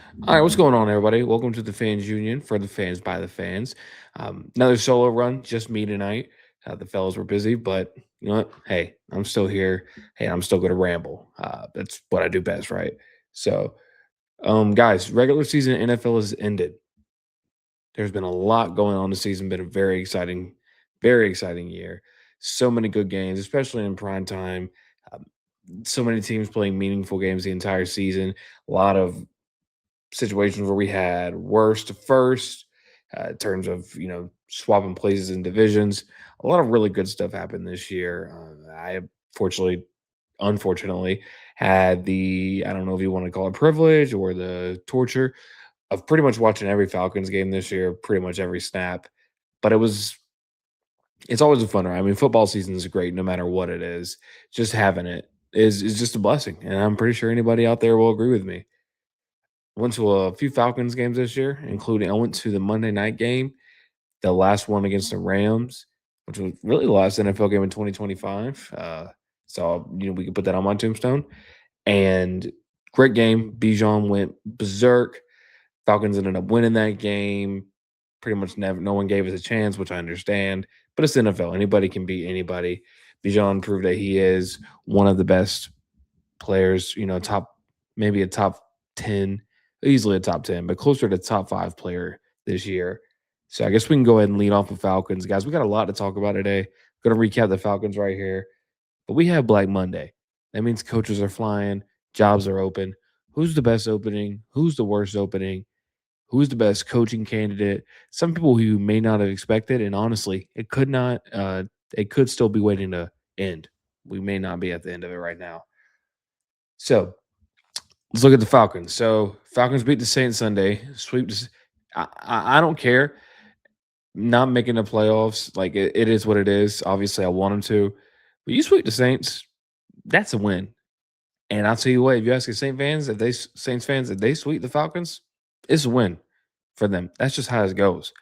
All right, what's going on, everybody? Welcome to the Fans Union for the fans by the fans. Another solo run, just me tonight. The fellas were busy, but you know what? Hey, I'm still here. Hey, I'm still going to ramble. That's what I do best, right? So, guys, regular season NFL has ended. There's been a lot going on this season. Been a very exciting year. So many good games, especially in prime time. Um, so many teams playing meaningful games the entire season. A lot of situations where we had worst to first in terms of swapping places in divisions. A lot of really good stuff happened this year. I fortunately, unfortunately, had the I don't know if you want to call it privilege or the torture of pretty much watching every Falcons game this year, pretty much every snap. But it's always a fun ride. I mean, football season is great no matter what it is. Just having it is just a blessing, and I'm pretty sure anybody out there will agree with me. Went to a few Falcons games this year, including I went to the Monday night game, the last one against the Rams, which was really the last NFL game in 2025. So we could put that on my tombstone. And great game. Bijan went berserk. Falcons ended up winning that game. Pretty much never, no one gave us a chance, which I understand. But it's the NFL. Anybody can beat anybody. Bijan proved that he is one of the best players, maybe a top 10, easily a top 10, but closer to top 5 player this year. So I guess we can go ahead and lead off with Falcons. Guys, we got a lot to talk about today. Going to recap the Falcons right here. But we have Black Monday. That means coaches are flying, jobs are open. Who's the best opening? Who's the worst opening? Who's the best coaching candidate? Some people who may not have expected, and honestly, it could not. It could still be waiting to end. We may not be at the end of it right now. So let's look at the Falcons. So Falcons beat the Saints Sunday. Sweep. I don't care. Not making the playoffs. Like it is what it is. Obviously, I want them to. But you sweep the Saints. That's a win. And I'll tell you what. If you ask the Saints fans, if they sweep the Falcons, it's a win for them. That's just how it goes.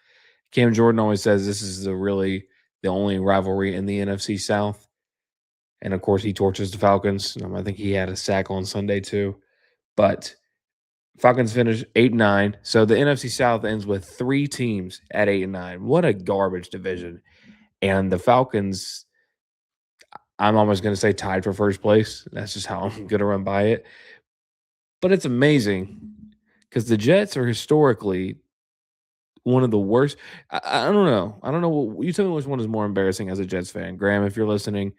Cam Jordan always says this is the only rivalry in the NFC South. And of course, he torches the Falcons. I think he had a sack on Sunday too. But Falcons finish 8-9. So the NFC South ends with three teams at 8-9. What a garbage division. And the Falcons, I'm almost going to say tied for first place. That's just how I'm going to run by it. But it's amazing because the Jets are historically one of the worst. I don't know. I don't know. You tell me which one is more embarrassing as a Jets fan. Graham, if you're listening,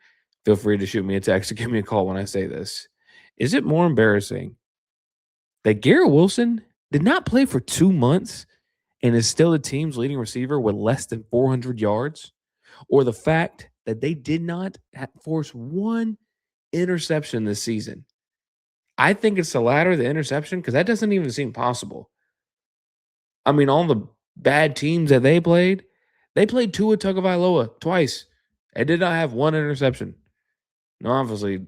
feel free to shoot me a text or give me a call when I say this. Is it more embarrassing that Garrett Wilson did not play for 2 months and is still the team's leading receiver with less than 400 yards, or the fact that they did not force one interception this season? I think it's the latter, the interception, because that doesn't even seem possible. I mean, all the bad teams that they played Tua Tagovailoa twice and did not have one interception. Now, obviously,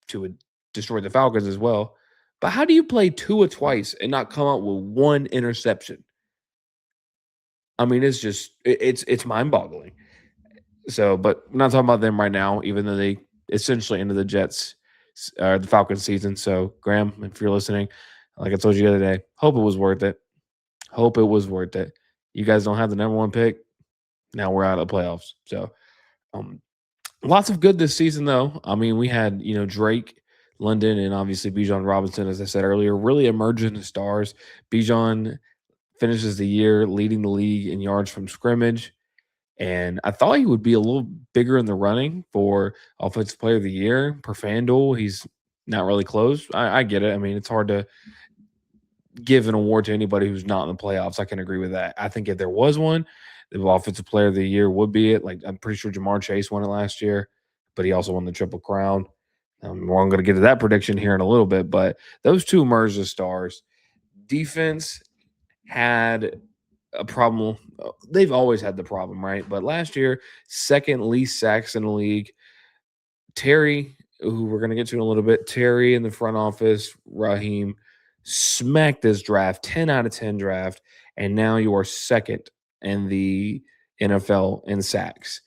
Tua destroyed the Falcons as well. But how do you play Tua twice and not come out with one interception? I mean, it's just it's mind boggling. So, but we're not talking about them right now, even though they essentially ended the the Falcons season. So, Graham, if you're listening, like I told you the other day, hope it was worth it. Hope it was worth it. You guys don't have the number one pick. Now we're out of the playoffs. So, um, lots of good this season, though. I mean, we had Drake, London, and obviously Bijan Robinson, as I said earlier, really emerging as stars. Bijan finishes the year leading the league in yards from scrimmage. And I thought he would be a little bigger in the running for Offensive Player of the Year. Per FanDuel, he's not really close. I get it. I mean, it's hard to give an award to anybody who's not in the playoffs. I can agree with that. I think if there was one, the Offensive Player of the Year would be it. Like, I'm pretty sure Jamar Chase won it last year, but he also won the Triple Crown. Well, I'm going to get to that prediction here in a little bit, but those two emerged as stars. Defense had a problem. They've always had the problem, right? But last year, second least sacks in the league. Terry, who we're going to get to in a little bit, Terry in the front office, Raheem, smacked this draft, 10 out of 10 draft, and now you are second in the NFL in sacks.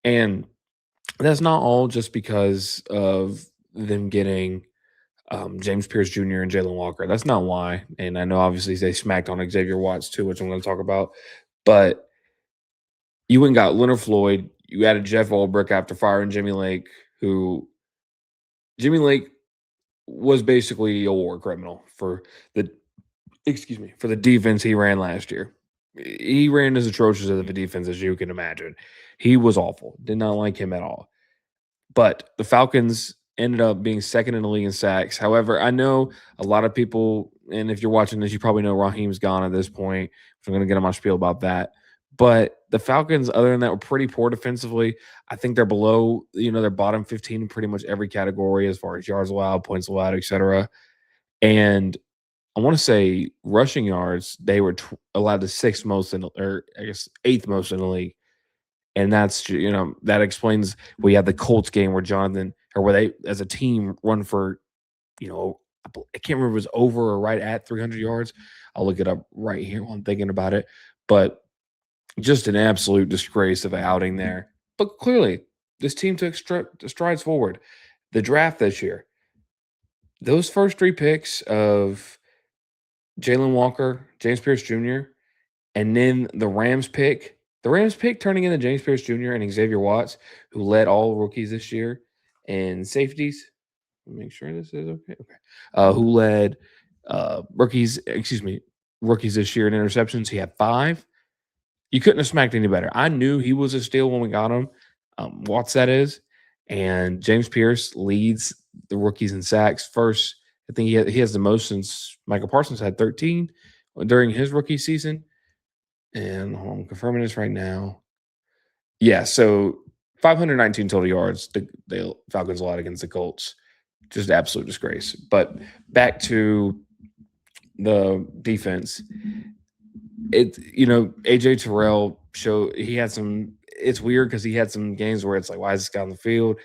And that's not all just because of them getting James Pierce Jr. and Jalen Walker. That's not why. And I know obviously they smacked on Xavier Watts too, which I'm going to talk about. But you went and got Leonard Floyd. You added Jeff Ulbrich after firing Jimmy Lake, who Jimmy Lake was basically a war criminal for the for the defense he ran last year. He ran as atrocious of a defense as you can imagine. He was awful. Did not like him at all. But the Falcons ended up being second in the league in sacks. However, I know a lot of people, and if you're watching this, you probably know Raheem's gone at this point. So I'm going to get on my spiel about that. But the Falcons, other than that, were pretty poor defensively. I think they're below, their bottom 15 in pretty much every category as far as yards allowed, points allowed, etc. And I want to say rushing yards, they were allowed the sixth most or I guess eighth most in the league. And that's, that explains we had the Colts game where where they, as a team, run for, I can't remember if it was over or right at 300 yards. I'll look it up right here while I'm thinking about it. But just an absolute disgrace of an outing there. But clearly, this team took strides forward. The draft this year, those first three picks of Jalen Walker, James Pierce Jr., and then the Rams pick turning into James Pierce Jr. and Xavier Watts, who led all rookies this year in safeties. Make sure this is okay. Okay. Who led rookies this year in interceptions. He had 5. You couldn't have smacked any better. I knew he was a steal when we got him. Watts, that is. And James Pierce leads the rookies in sacks. First, I think he has the most since Michael Parsons had 13 during his rookie season. And I'm confirming this right now. Yeah, so 519 total yards the Falcons allowed against the Colts. Just absolute disgrace. But back to the defense. AJ Terrell it's weird because he had some games where it's like, why is this guy on the field?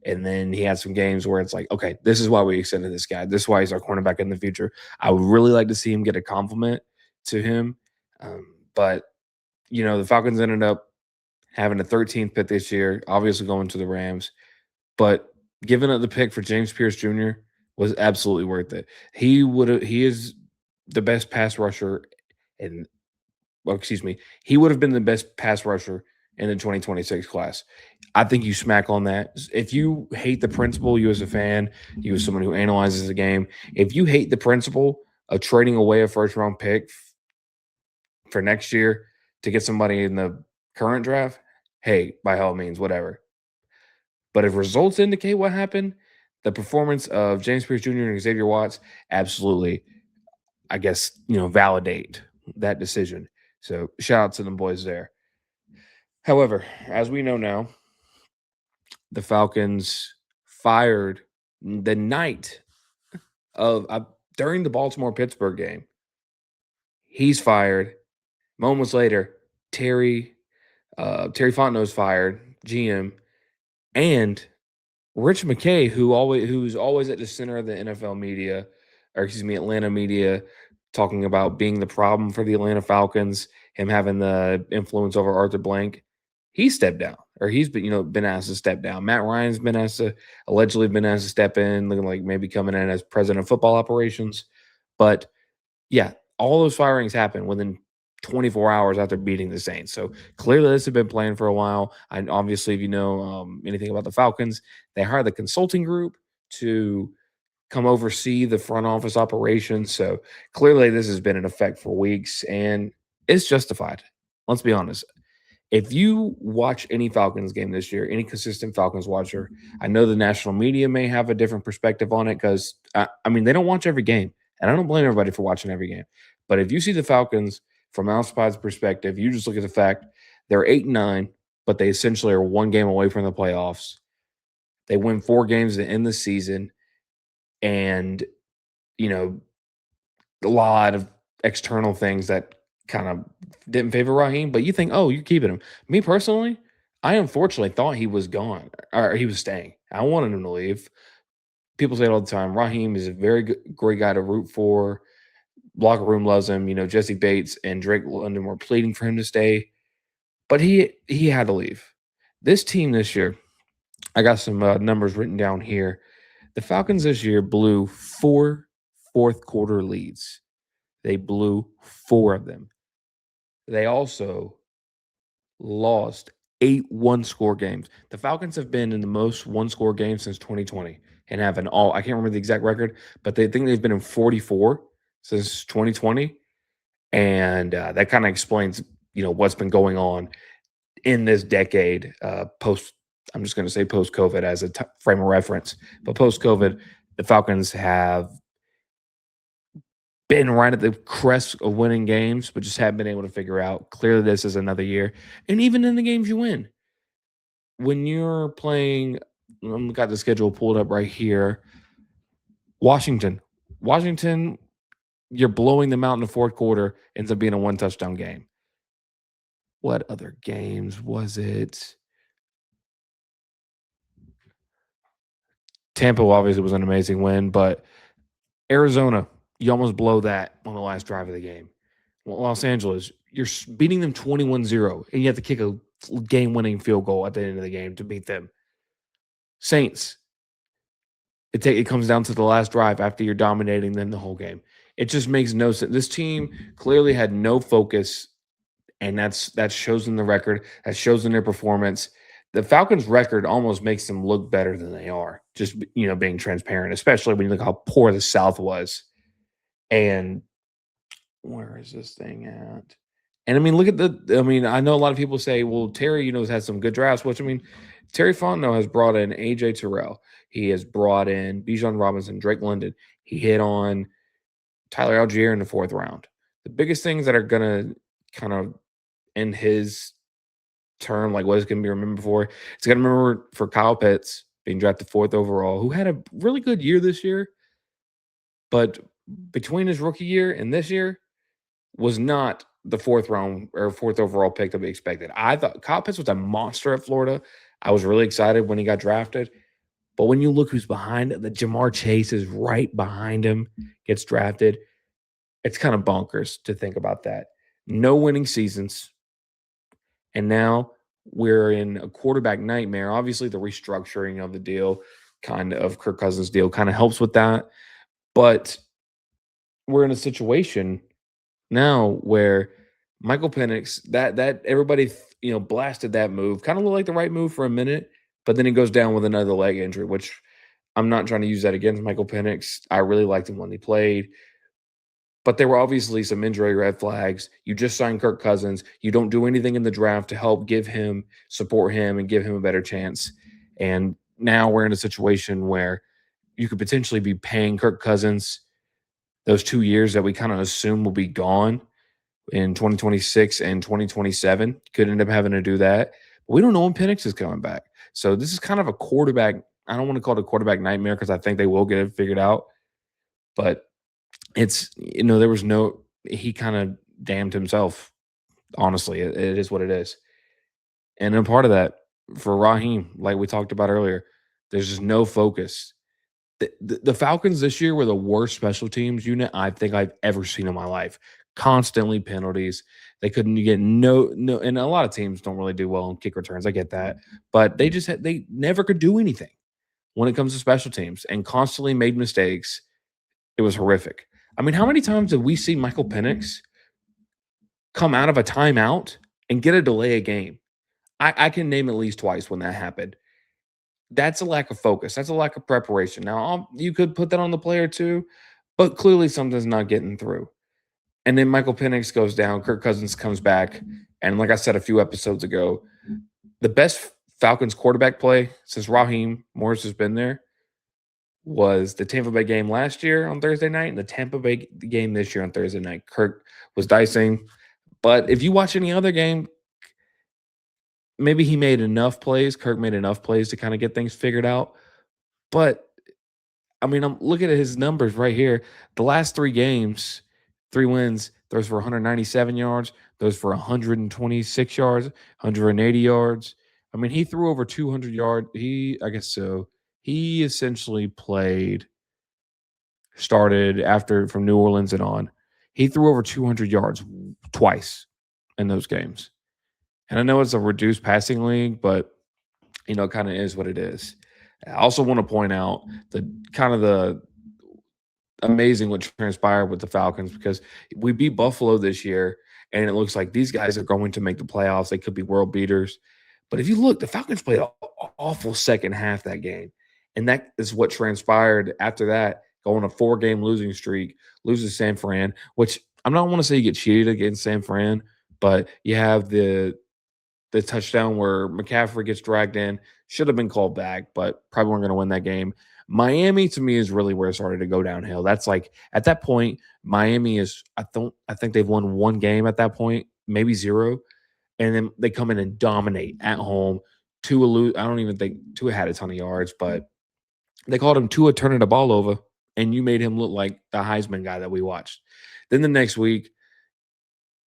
And then he had some games where it's like, okay, this is why we extended this guy. This is why he's our cornerback in the future. I would really like to see him get a compliment to him. But the Falcons ended up having a 13th pick this year, obviously going to the Rams. But giving up the pick for James Pierce Jr. was absolutely worth it. He is the best pass rusher he would have been the best pass rusher in the 2026 class. I think you smack on that. If you hate the principle, you as a fan, you as someone who analyzes the game, if you hate the principle of trading away a first round pick for next year to get somebody in the current draft, hey, by all means, whatever. But if results indicate what happened, the performance of James Pierce Jr. and Xavier Watts absolutely, I guess, validate that decision. So shout out to them boys there. However, as we know now, the Falcons fired the night of during the Baltimore Pittsburgh game. He's fired. Moments later, Terry Fontenot's fired, GM, and Rich McKay, who's always at the center of the NFL media, Atlanta media, talking about being the problem for the Atlanta Falcons, him having the influence over Arthur Blank. He stepped down, or he's been asked to step down. Matt Ryan's allegedly been asked to step in, looking like maybe coming in as president of football operations. But yeah, all those firings happened within 24 hours after beating the Saints. So clearly this had been planned for a while. And obviously, if you know anything about the Falcons, they hired the consulting group to come oversee the front office operations. So clearly this has been in effect for weeks and it's justified. Let's be honest. If you watch any Falcons game this year, any consistent Falcons watcher, I know the national media may have a different perspective on it because, they don't watch every game. And I don't blame everybody for watching every game. But if you see the Falcons from outside's perspective, you just look at the fact they're 8-9, but they essentially are one game away from the playoffs. They win 4 games to end the season. And, a lot of external things that kind of didn't favor Raheem, but you think, oh, you're keeping him. Me personally, I unfortunately thought he was gone or he was staying. I wanted him to leave. People say it all the time. Raheem is a great guy to root for. Locker room loves him. Jesse Bates and Drake London were pleading for him to stay, but he had to leave. This team this year, I got some numbers written down here. The Falcons this year blew 4 fourth quarter leads. They blew 4 of them. They also lost 8 one-score games. The Falcons have been in the most one-score games since 2020 and have an all I can't remember the exact record, but they think they've been in 44 since 2020, and, that kinda explains, what's been going on in this decade, post I'm just gonna say post-COVID as a frame of reference, but post-COVID, the Falcons have been right at the crest of winning games, but just haven't been able to figure out. Clearly, this is another year. And even in the games you win, when you're playing, got the schedule pulled up right here. Washington, Washington, you're blowing them out in the fourth quarter, ends up being a one touchdown game. What other games was it? Tampa obviously was an amazing win, but Arizona, you almost blow that on the last drive of the game. Los Angeles, you're beating them 21-0, and you have to kick a game-winning field goal at the end of the game to beat them. Saints, it comes down to the last drive after you're dominating them the whole game. It just makes no sense. This team clearly had no focus, and that shows in the record. That shows in their performance. The Falcons' record almost makes them look better than they are, just being transparent, especially when you look how poor the South was. And where is this thing at? And I mean, look at I know a lot of people say, well, Terry, has had some good drafts, which Terry Fontenot has brought in AJ Terrell. He has brought in Bijan Robinson, Drake London. He hit on Tyler Algier in the fourth round. The biggest things that are going to kind of end his term, like what is going to be remembered for, it's going to remember for Kyle Pitts being drafted fourth overall, who had a really good year this year. But between his rookie year and this year, was not the fourth round or fourth overall pick that we expected. I thought Kyle Pitts was a monster at Florida. I was really excited when he got drafted. But when you look who's behind it, the Jamar Chase is right behind him, gets drafted. It's kind of bonkers to think about that. No winning seasons. And now we're in a quarterback nightmare. Obviously, the restructuring of the deal, kind of Kirk Cousins' deal, kind of helps with that. But we're in a situation now where Michael Penix, that everybody blasted that move, kind of looked like the right move for a minute, but then he goes down with another leg injury, which I'm not trying to use that against Michael Penix. I really liked him when he played, but there were obviously some injury red flags. You just signed Kirk Cousins. You don't do anything in the draft to help support him, and give him a better chance. And now we're in a situation where you could potentially be paying Kirk Cousins those 2 years that we kind of assume will be gone in 2026 and 2027. Could end up having to do that. But we don't know when Penix is coming back. So this is kind of a quarterback. I don't want to call it a quarterback nightmare because I think they will get it figured out. But it's, there was he kind of damned himself. Honestly, it is what it is. And then part of that for Raheem, like we talked about earlier, there's just no focus. The Falcons this year were the worst special teams unit I think I've ever seen in my life. Constantly penalties. They couldn't get no, and a lot of teams don't really do well on kick returns. I get that, but they never could do anything when it comes to special teams, and constantly made mistakes. It was horrific. I mean, how many times did we see Michael Penix come out of a timeout and get a delay a game? I can name at least twice when that happened. That's a lack of focus. That's a lack of preparation. Now, you could put that on the player too, but clearly something's not getting through. And then Michael Penix goes down. Kirk Cousins comes back. And like I said a few episodes ago, the best Falcons quarterback play since Raheem Morris has been there was the Tampa Bay game last year on Thursday night and the Tampa Bay game this year on Thursday night. Kirk was dicing. But if you watch any other game, maybe he made enough plays. Kirk made enough plays to kind of get things figured out. But, I'm looking at his numbers right here. The last 3 games, 3 wins, throws for 197 yards, throws for 126 yards, 180 yards. He threw over 200 yards. I guess so. He essentially started after from New Orleans and on. He threw over 200 yards twice in those games. And I know it's a reduced passing league, but, it kind of is what it is. I also want to point out the kind of the amazing what transpired with the Falcons because we beat Buffalo this year, and it looks like these guys are going to make the playoffs. They could be world beaters. But if you look, the Falcons played an awful second half that game. And that is what transpired after that, going a 4-game losing streak, loses San Fran, which I'm not want to say you get cheated against San Fran, but you have the touchdown where McCaffrey gets dragged in. Should have been called back, but probably weren't going to win that game. Miami to me is really where it started to go downhill. That's like at that point, Miami is I think they've won one game at that point, maybe zero. And then they come in and dominate at home. Tua lose. I don't even think Tua had a ton of yards, but they called him Tua turning the ball over, and you made him look like the Heisman guy that we watched. Then the next week,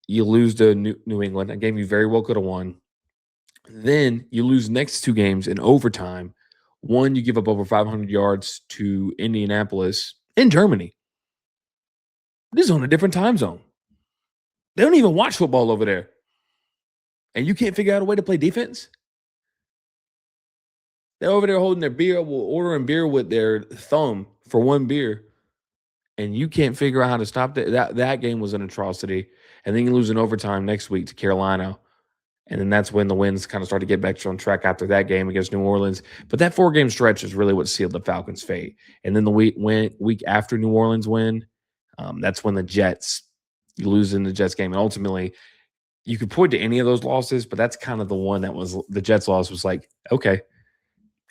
you lose to New England, a game you very well could have won. Then you lose next 2 games in overtime. One, you give up over 500 yards to Indianapolis in Germany. This is on a different time zone. They don't even watch football over there. And you can't figure out a way to play defense? They're over there holding their beer, ordering beer with their thumb for 1 beer, and you can't figure out how to stop that. That game was an atrocity. And then you lose in overtime next week to Carolina. And then that's when the wins kind of started to get back on track after that game against New Orleans. But that 4-game stretch is really what sealed the Falcons' fate. And then the week after New Orleans win, that's when the Jets, you lose in the Jets game. And ultimately, you could point to any of those losses, but that's kind of the one that was the Jets loss was like, okay,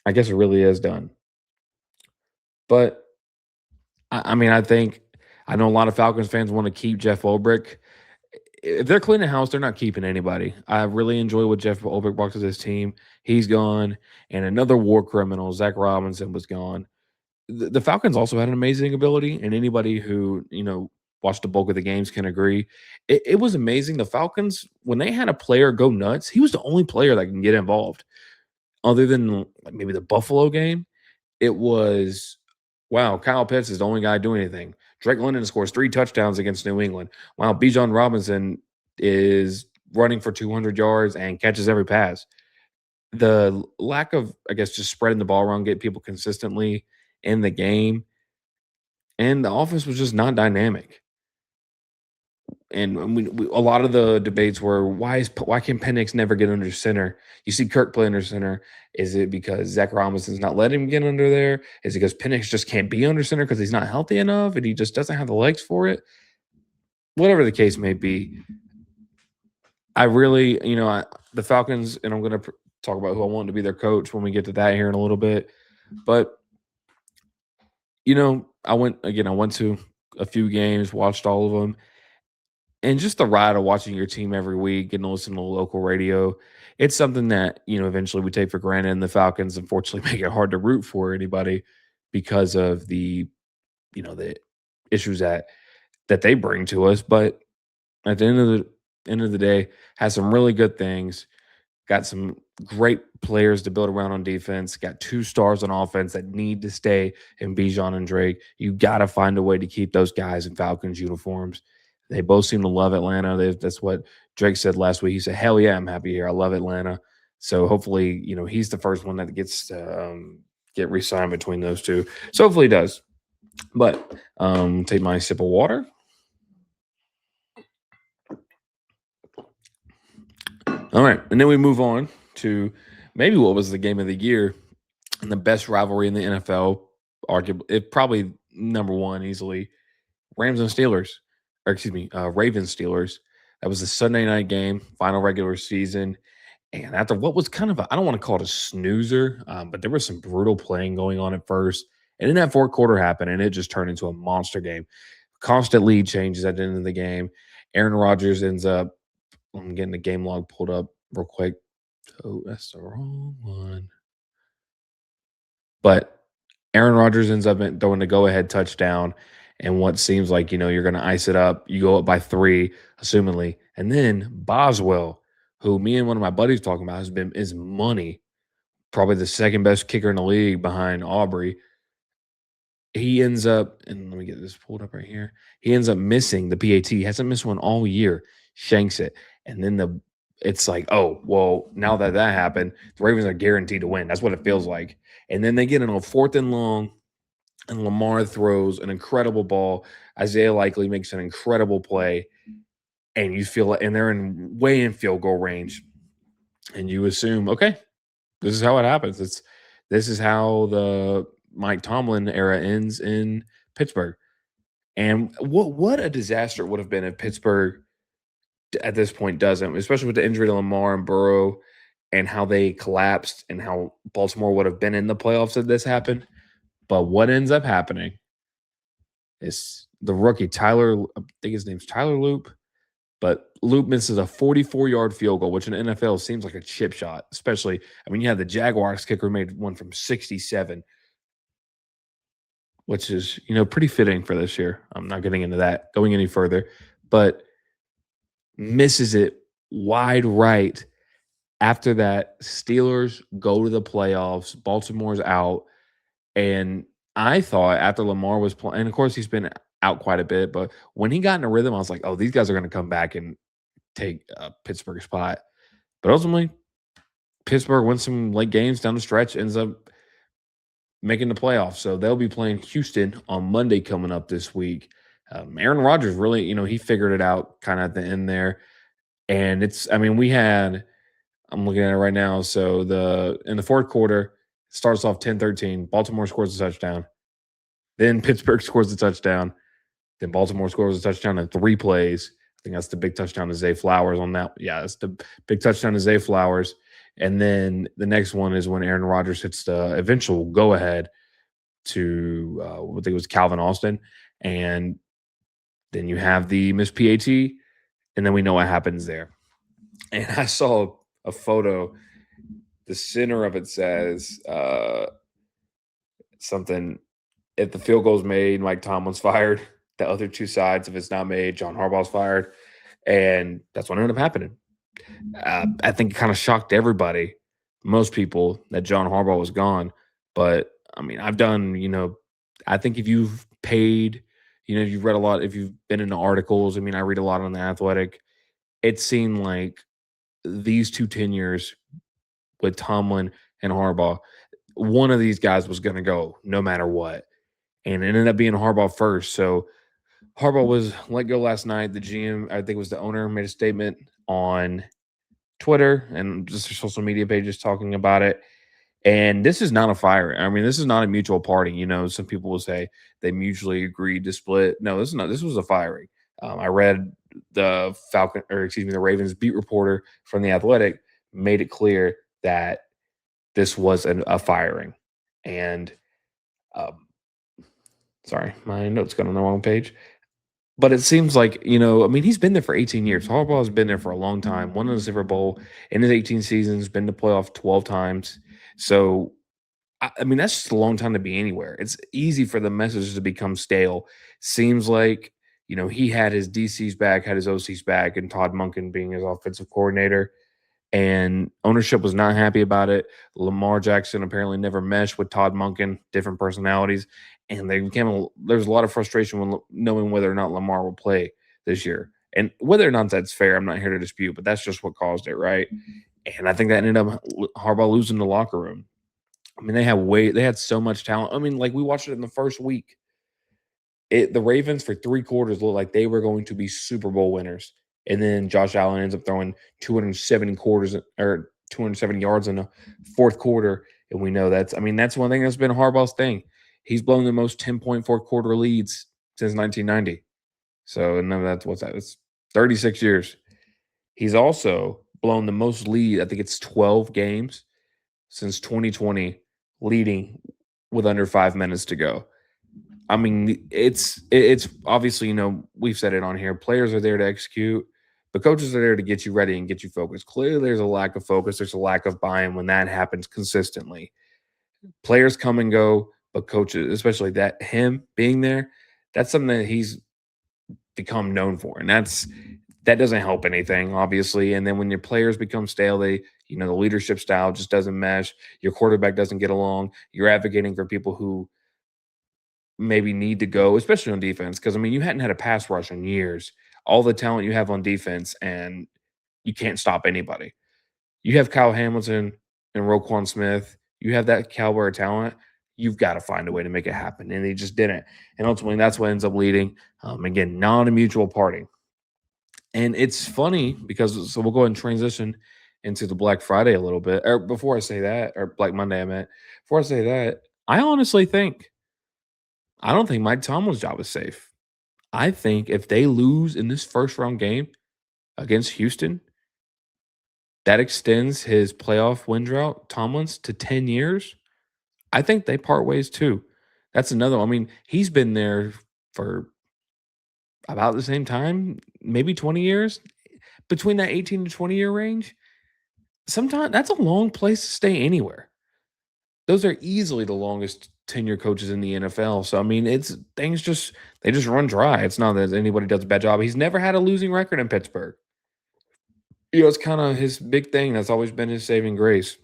I guess it really is done. But I mean, I know a lot of Falcons fans want to keep Jeff Ulbrich. If they're cleaning house, they're not keeping anybody. I really enjoy what Jeff Ulbrich brought to this team. He's gone, and another war criminal, Zach Robinson, was gone. The Falcons also had an amazing ability, and anybody who watched the bulk of the games can agree. It was amazing. The Falcons, when they had a player go nuts, he was the only player that can get involved, other than like, maybe the Buffalo game. It was, wow, Kyle Pitts is the only guy doing anything. Drake London scores 3 touchdowns against New England. Wow, Bijan Robinson is running for 200 yards and catches every pass. The lack of, I guess, just spreading the ball around, get people consistently in the game, and the offense was just not dynamic. And a lot of the debates were why can Penix never get under center? You see Kirk play under center. Is it because Zach Robinson's not letting him get under there? Is it because Penix just can't be under center because he's not healthy enough and he just doesn't have the legs for it? Whatever the case may be, I really, the Falcons, and I'm going to talk about who I want to be their coach when we get to that here in a little bit. But I went to a few games, watched all of them. And just the ride of watching your team every week, getting to listen to local radio, it's something that, eventually we take for granted. And the Falcons, unfortunately, make it hard to root for anybody because of the issues that they bring to us. But at the end of the day, has some really good things. Got some great players to build around on defense. Got 2 stars on offense that need to stay in Bijan and Drake. You got to find a way to keep those guys in Falcons uniforms. They both seem to love Atlanta. That's what Drake said last week. He said, "Hell yeah, I'm happy here. I love Atlanta." So hopefully, he's the first one that gets to get re-signed between those two. So hopefully he does. But take my sip of water. All right, and then we move on to maybe what was the game of the year and the best rivalry in the NFL. Arguably, it probably number one easily. Rams and Steelers, or excuse me, Ravens Steelers. That was the Sunday night game, final regular season. And after what was kind of I don't want to call it a snoozer, but there was some brutal playing going on at first. And then that fourth quarter happened, and it just turned into a monster game. Constant lead changes at the end of the game. Aaron Rodgers ends up, I'm getting the game log pulled up real quick. Oh, that's the wrong one. But Aaron Rodgers ends up throwing the go-ahead touchdown, and what seems like, you're going to ice it up. You go up by 3, assumingly. And then Boswell, who me and one of my buddies talking about is money, probably the second best kicker in the league behind Aubrey. He ends up, and let me get this pulled up right here. He ends up missing the PAT. He hasn't missed one all year. Shanks it. And then it's like, oh, well, now that that happened, the Ravens are guaranteed to win. That's what it feels like. And then they get in a 4th and long, and Lamar throws an incredible ball. Isaiah Likely makes an incredible play, and you feel and they're in way in field goal range, and you assume, okay, this is how it happens. This is how the Mike Tomlin era ends in Pittsburgh. And what a disaster it would have been if Pittsburgh at this point doesn't, especially with the injury to Lamar and Burrow and how they collapsed and how Baltimore would have been in the playoffs if this happened. But what ends up happening is the rookie Tyler, I think his name's Tyler Loop, but Loop misses a 44-yard field goal, which in the NFL seems like a chip shot, especially, I mean, you had the Jaguars kicker made one from 67, which is, pretty fitting for this year. I'm not getting into that, going any further, but misses it wide right. After that, Steelers go to the playoffs. Baltimore's out. And I thought after Lamar was playing, and of course he's been out quite a bit, but when he got in a rhythm, I was like, oh, these guys are going to come back and take Pittsburgh's spot. But ultimately, Pittsburgh wins some late games down the stretch, ends up making the playoffs. So they'll be playing Houston on Monday coming up this week. Aaron Rodgers really, he figured it out kind of at the end there. And I'm looking at it right now. So in the fourth quarter, starts off 10-13. Baltimore scores a touchdown. Then Pittsburgh scores a touchdown. Then Baltimore scores a touchdown in 3 plays. I think that's the big touchdown to Zay Flowers on that. Yeah, that's the big touchdown to Zay Flowers. And then the next one is when Aaron Rodgers hits the eventual go-ahead to, I think it was Calvin Austin. And then you have the missed PAT, and then we know what happens there. And I saw a photo. The center of it says something, if the field goal's made, Mike Tomlin's fired. The other 2 sides, if it's not made, John Harbaugh's fired. And that's what ended up happening. I think it kind of shocked everybody, most people, that John Harbaugh was gone. But, I mean, I've done, I think if you've paid, if you've read a lot, if you've been in the articles, I mean, I read a lot on The Athletic. It seemed like these 2 tenures with Tomlin and Harbaugh, one of these guys was going to go no matter what. And it ended up being Harbaugh first. So Harbaugh was let go last night. The GM, I think it was the owner, made a statement on Twitter and just their social media pages talking about it. And this is not a fire. I mean, this is not a mutual parting. Some people will say they mutually agreed to split. No, this is not. This was a firing. I read the the Ravens beat reporter from The Athletic made it clear that this was a firing. And sorry, my notes got on the wrong page. But it seems like, he's been there for 18 years. Harbaugh's been there for a long time. Won the Super Bowl in his 18 seasons, been to playoff 12 times. So, that's just a long time to be anywhere. It's easy for the messages to become stale. Seems like, he had his DC's back, had his OC's back, and Todd Monken being his offensive coordinator. And ownership was not happy about it. Lamar Jackson apparently never meshed with Todd Monken, different personalities. And there's a lot of frustration when knowing whether or not Lamar will play this year. And whether or not that's fair, I'm not here to dispute, but that's just what caused it, right? And I think that ended up Harbaugh losing the locker room. I mean, they had so much talent. I mean, like we watched it in the first week. The Ravens for 3 quarters looked like they were going to be Super Bowl winners. And then Josh Allen ends up throwing 270 yards in the fourth quarter. And we know that's one thing that's been Harbaugh's thing. He's blown the most 10-point fourth quarter leads since 1990. So, and what's that? It's 36 years. He's also blown the most lead. I think it's 12 games since 2020, leading with under 5 minutes to go. I mean, it's obviously, we've said it on here. Players are there to execute, but coaches are there to get you ready and get you focused. Clearly, there's a lack of focus. There's a lack of buy-in when that happens consistently. Players come and go, but coaches, especially him being there, that's something that he's become known for. And that doesn't help anything, obviously. And then when your players become stale, the leadership style just doesn't mesh. Your quarterback doesn't get along. You're advocating for people who maybe need to go, especially on defense, because you hadn't had a pass rush in years. All the talent you have on defense, and you can't stop anybody. You have Kyle Hamilton and Roquan Smith. You have that caliber of talent. You've got to find a way to make it happen. And they just didn't. And ultimately, that's what ends up leading. Again, non mutual party. And it's funny because, so we'll go ahead and transition into the Black Friday a little bit. Or before I say that, or Black Monday, I meant, before I say that, I honestly think, I don't think Mike Tomlin's job is safe. I think if they lose in this first round game against Houston, that extends his playoff win drought, Tomlin's, to 10 years. I think they part ways too. That's another one. I mean, he's been there for about the same time, maybe 20 years, between that 18 to 20-year range. Sometimes that's a long place to stay anywhere. Those are easily the longest tenure coaches in the NFL. So I mean, it's things just they just run dry. It's not that anybody does a bad job. He's never had a losing record in Pittsburgh. It's kind of his big thing. That's always been his saving grace.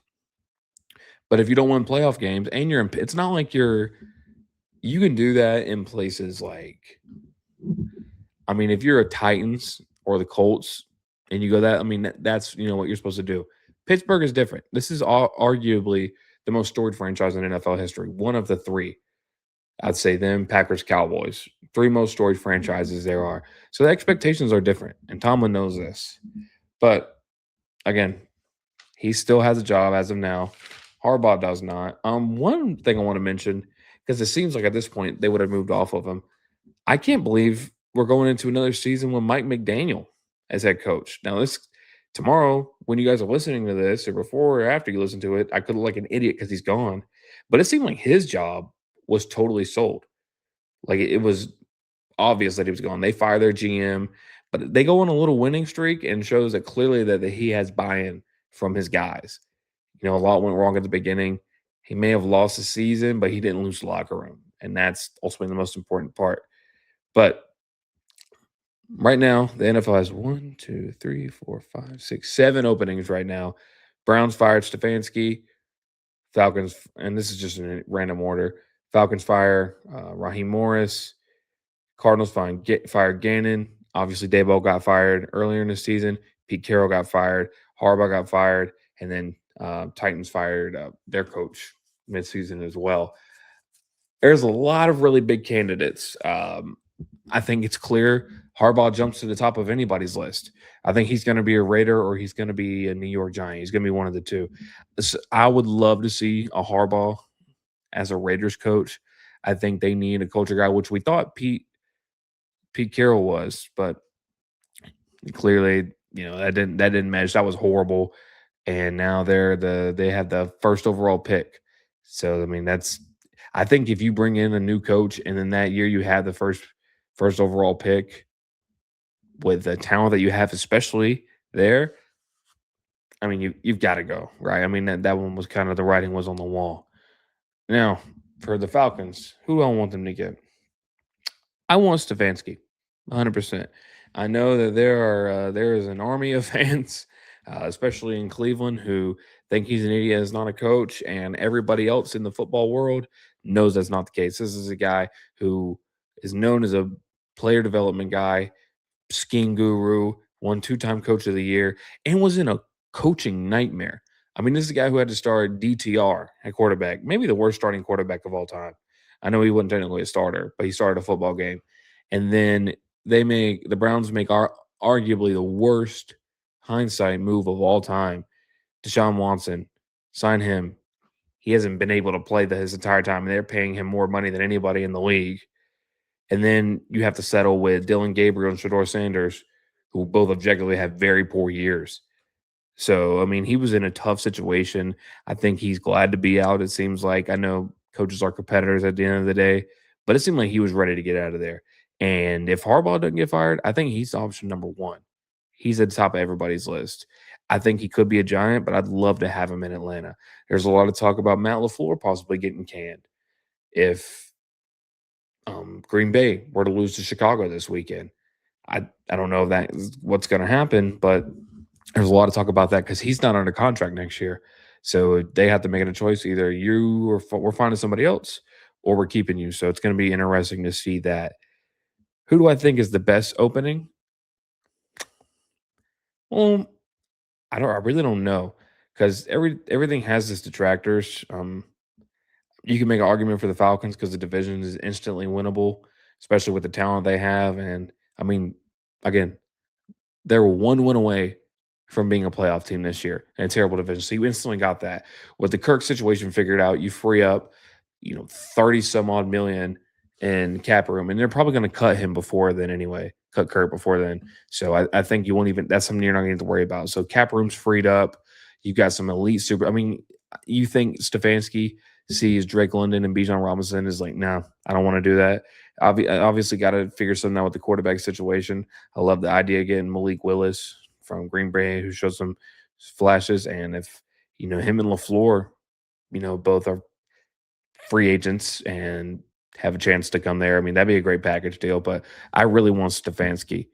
But if you don't win playoff games and you're in, it's not like you can do that in places like, I mean, if you're a Titans or the Colts and you go that, I mean, that's what you're supposed to do. Pittsburgh is different. This is arguably the most storied franchise in NFL history. One of the three, I'd say them, Packers, Cowboys, three most storied franchises there are. So the expectations are different, and Tomlin knows this. But again, he still has a job as of now. Harbaugh does not. One thing I want to mention, because it seems like at this point they would have moved off of him. I can't believe we're going into another season with Mike McDaniel as head coach. Now, this tomorrow, when you guys are listening to this, or before or after you listen to it, I could look like an idiot because he's gone. But it seemed like his job was totally sold. Like it was obvious that he was gone. They fire their GM, but they go on a little winning streak and shows that clearly that he has buy-in from his guys. A lot went wrong at the beginning. He may have lost the season, but he didn't lose the locker room. And that's ultimately the most important part. But right now, the NFL has 1, 2, 3, 4, 5, 6, 7 openings right now. Browns fired Stefanski. Falcons, and this is just in a random order. Falcons fire Raheem Morris. Cardinals fired Gannon. Obviously, Daboll got fired earlier in the season. Pete Carroll got fired. Harbaugh got fired. And then Titans fired their coach midseason as well. There's a lot of really big candidates. I think it's clear Harbaugh jumps to the top of anybody's list. I think he's going to be a Raider or he's going to be a New York Giant. He's going to be one of the two. I would love to see a Harbaugh as a Raiders coach. I think they need a culture guy, which we thought Pete Carroll was, but clearly, that didn't mesh. That was horrible. And now they have the first overall pick. So I mean, I think if you bring in a new coach and then that year you have the first overall pick with the talent that you have, especially there, I mean, you've got to go, right? I mean, that one was kind of the writing was on the wall. Now, for the Falcons, who I want them to get? I want Stefanski, 100%. I know that there is an army of fans, especially in Cleveland, who think he's an idiot, is not a coach, and everybody else in the football world knows that's not the case. This is a guy who is known as a player development guy, scheme guru, won 2-time coach of the year, and was in a coaching nightmare. I mean, this is a guy who had to start DTR at quarterback, maybe the worst starting quarterback of all time. I know he wasn't technically a starter, but he started a football game. And then the Browns make arguably the worst hindsight move of all time. Deshaun Watson, sign him. He hasn't been able to play his entire time, and they're paying him more money than anybody in the league. And then you have to settle with Dylan Gabriel and Shador Sanders, who both objectively have very poor years. So, I mean, he was in a tough situation. I think he's glad to be out, it seems like. I know coaches are competitors at the end of the day, but it seemed like he was ready to get out of there. And if Harbaugh doesn't get fired, I think he's option number one. He's at the top of everybody's list. I think he could be a Giant, but I'd love to have him in Atlanta. There's a lot of talk about Matt LaFleur possibly getting canned if Green Bay were to lose to Chicago this weekend. I don't know if that's what's going to happen, but there's a lot of talk about that because he's not under contract next year. So they have to make it a choice. Either you or we're finding somebody else or we're keeping you. So it's going to be interesting to see that. Who do I think is the best opening? Well, I really don't know because everything has its detractors. You can make an argument for the Falcons because the division is instantly winnable, especially with the talent they have. And I mean, again, they're one win away from being a playoff team this year in a terrible division. So you instantly got that. With the Kirk situation figured out, you free up, 30 some odd million in cap room. And they're probably going to cut him before then anyway, cut Kirk before then. So I think you won't even, that's something you're not going to worry about. So cap room's freed up. You've got some elite super. I mean, you think Stefanski sees Drake London and Bijan Robinson is like, no, I don't want to do that. Obviously, got to figure something out with the quarterback situation. I love the idea of getting Malik Willis from Green Bay, who showed some flashes. And if, him and LaFleur, both are free agents and have a chance to come there, I mean, that'd be a great package deal. But I really want Stefanski.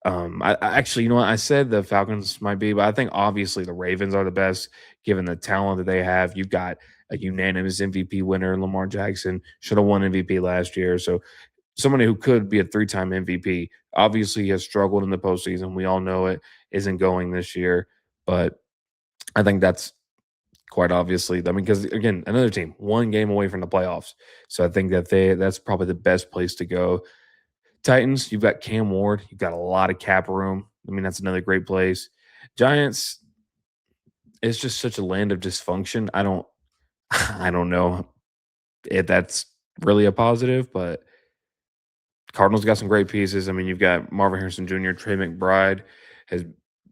I actually, what? I said the Falcons might be, but I think obviously the Ravens are the best given the talent that they have. You've got a unanimous MVP winner, Lamar Jackson, should have won MVP last year. So somebody who could be a three-time MVP. Obviously, has struggled in the postseason. We all know it isn't going this year, but I think that's quite obviously. I mean, because again, another team one game away from the playoffs, so I think that's probably the best place to go. Titans, you've got Cam Ward, you've got a lot of cap room. I mean, that's another great place. Giants, it's just such a land of dysfunction. I don't, I don't know if that's really a positive, but Cardinals got some great pieces. I mean, you've got Marvin Harrison Jr., Trey McBride has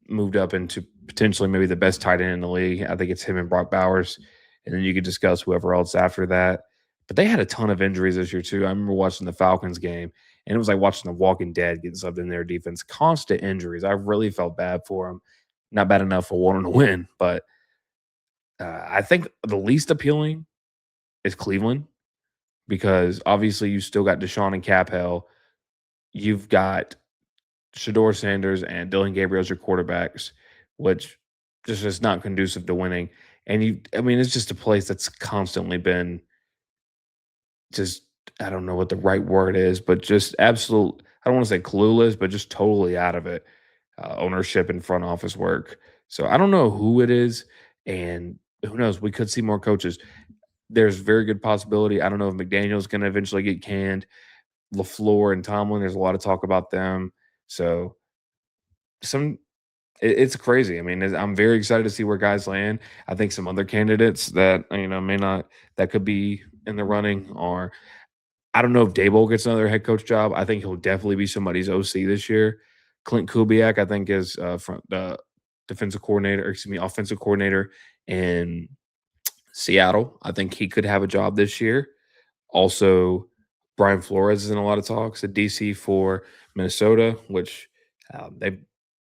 moved up into potentially maybe the best tight end in the league. I think it's him and Brock Bowers. And then you could discuss whoever else after that. But they had a ton of injuries this year, too. I remember watching the Falcons game, and it was like watching The Walking Dead getting subbed in their defense. Constant injuries. I really felt bad for them. Not bad enough for wanting to win, but I think the least appealing is Cleveland because obviously you still got Deshaun and Cap Hill. You've got Shador Sanders and Dylan Gabriel as your quarterbacks, which just is not conducive to winning. And I mean, it's just a place that's constantly been just, I don't know what the right word is, but just absolute, I don't want to say clueless, but just totally out of it. Ownership and front office work. So I don't know who it is. And who knows? We could see more coaches. There's very good possibility. I don't know if McDaniel's going to eventually get canned. LaFleur and Tomlin, there's a lot of talk about them. So some it's crazy. I mean, I'm very excited to see where guys land. I think some other candidates that may not that could be in the running are I don't know if Dable gets another head coach job. I think he'll definitely be somebody's OC this year. Clint Kubiak, I think, is front the defensive coordinator, or excuse me, offensive coordinator in Seattle. I think he could have a job this year. Also, Brian Flores is in a lot of talks at DC for Minnesota, which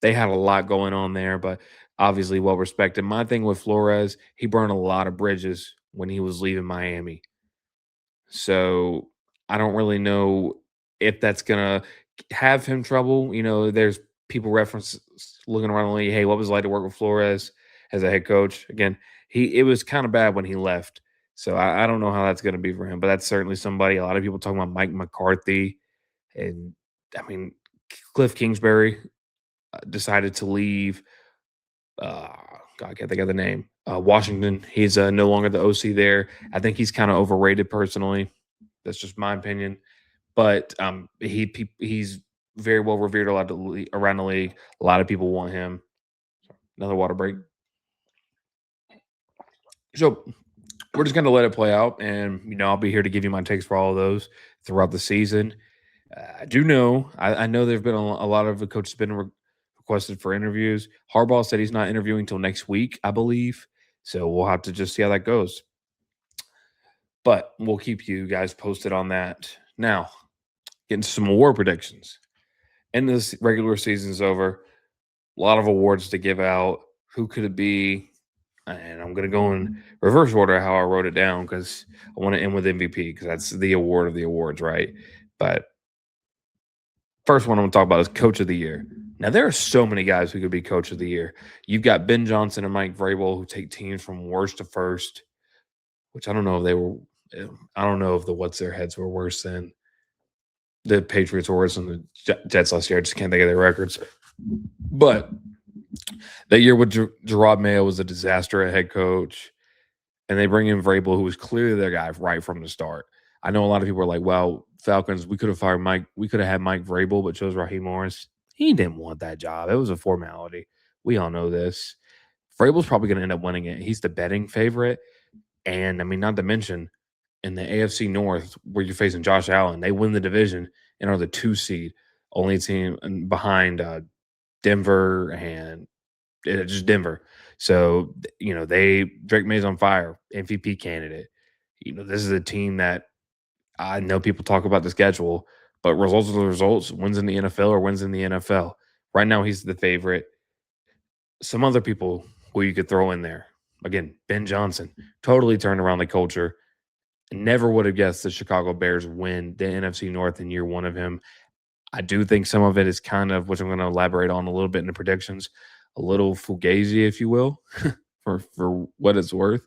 they had a lot going on there, but obviously well respected. My thing with Flores, he burned a lot of bridges when he was leaving Miami. So I don't really know if that's gonna have him trouble. There's people reference looking around the league. Hey, what was it like to work with Flores as a head coach? Again, it was kind of bad when he left. So I don't know how that's going to be for him, but that's certainly somebody. A lot of people talking about Mike McCarthy, and I mean Cliff Kingsbury decided to leave. Uh, God, I can't think of the name. Washington. He's no longer the OC there. I think he's kind of overrated personally. That's just my opinion. But he's very well revered around the league. A lot of people want him. Another water break. So we're just going to let it play out, and I'll be here to give you my takes for all of those throughout the season. I do know I know there've been a lot of the coaches been requested for interviews. Harbaugh said he's not interviewing until next week, I believe. So we'll have to just see how that goes. But we'll keep you guys posted on that. Now, getting some award predictions. And this regular season's over. A lot of awards to give out. Who could it be? And I'm going to go in reverse order how I wrote it down because I want to end with MVP because that's the award of the awards, right? But first one I'm going to talk about is Coach of the Year. Now, there are so many guys who could be Coach of the Year. You've got Ben Johnson and Mike Vrabel who take teams from worst to first, which I don't know if they were – I don't know if the what's their heads were worse than the Patriots were worse than the Jets last year. I just can't think of their records. But That year with Gerard Mayo was a disaster at head coach, and they bring in Vrabel, who was clearly their guy right from the start. I know a lot of people are like, "Well, Falcons, we could have fired Mike. We could have had Mike Vrabel, but chose Raheem Morris. He didn't want that job. It was a formality. We all know this. Vrabel's probably going to end up winning it. He's the betting favorite, and I mean, not to mention in the AFC North, where you're facing Josh Allen, they win the division and are the 2 seed, only team behind Denver and just Denver. So, they Drake May's on fire, MVP candidate. This is a team that I know people talk about the schedule, but results are the results. Wins in the NFL or wins in the NFL. Right now, he's the favorite. Some other people who you could throw in there. Again, Ben Johnson totally turned around the culture. Never would have guessed the Chicago Bears win the NFC North in year one of him. I do think some of it is kind of, which I'm going to elaborate on a little bit in the predictions, a little fugazi, if you will, for what it's worth.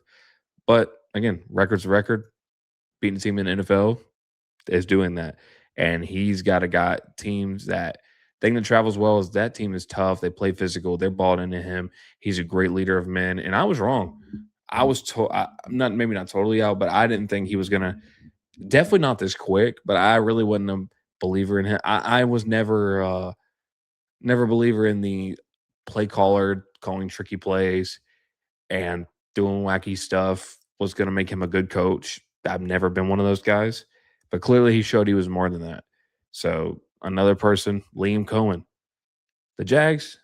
But again, record's a record. Beating a team in the NFL is doing that. And he's got teams that thing that travels well is that team is tough. They play physical. They're bought into him. He's a great leader of men. And I was wrong. I was I'm not maybe not totally out, but I didn't think he was gonna definitely not this quick, but I really wasn't a believer in him. I was never a believer in the play caller calling tricky plays and doing wacky stuff was gonna make him a good coach. I've never been one of those guys, but clearly he showed he was more than that. So another person, Liam Cohen. The Jags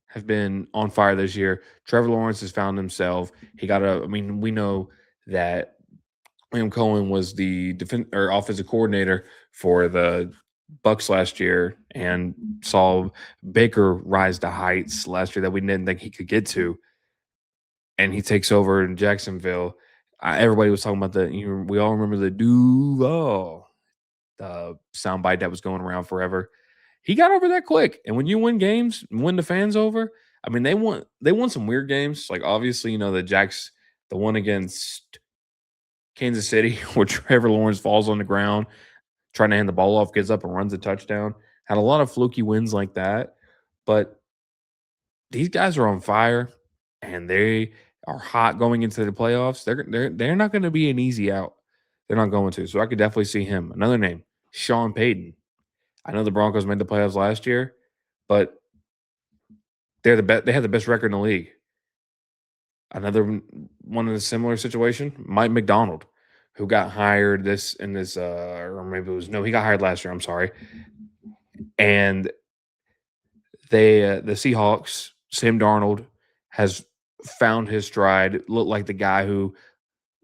have been on fire this year. Trevor Lawrence has found himself. I mean, we know that Liam Cohen was the offensive coordinator for the Bucks last year and saw Baker rise to heights last year that we didn't think he could get to. And he takes over in Jacksonville. Everybody was talking about we all remember the Duval, the soundbite that was going around forever. He got over that quick. And when you win games, win the fans over, I mean, they won some weird games. Like obviously, the one against Kansas City where Trevor Lawrence falls on the ground, trying to hand the ball off, gets up and runs a touchdown. Had a lot of fluky wins like that. But these guys are on fire and they are hot going into the playoffs. They're not going to be an easy out. They're not going to. So I could definitely see him. Another name, Sean Payton. I know the Broncos made the playoffs last year, but they're the best. They have the best record in the league. Another one in a similar situation, Mike McDonald, who got hired or maybe it was no, he got hired last year. I'm sorry, and the Seahawks, Sam Darnold has found his stride. Looked like the guy who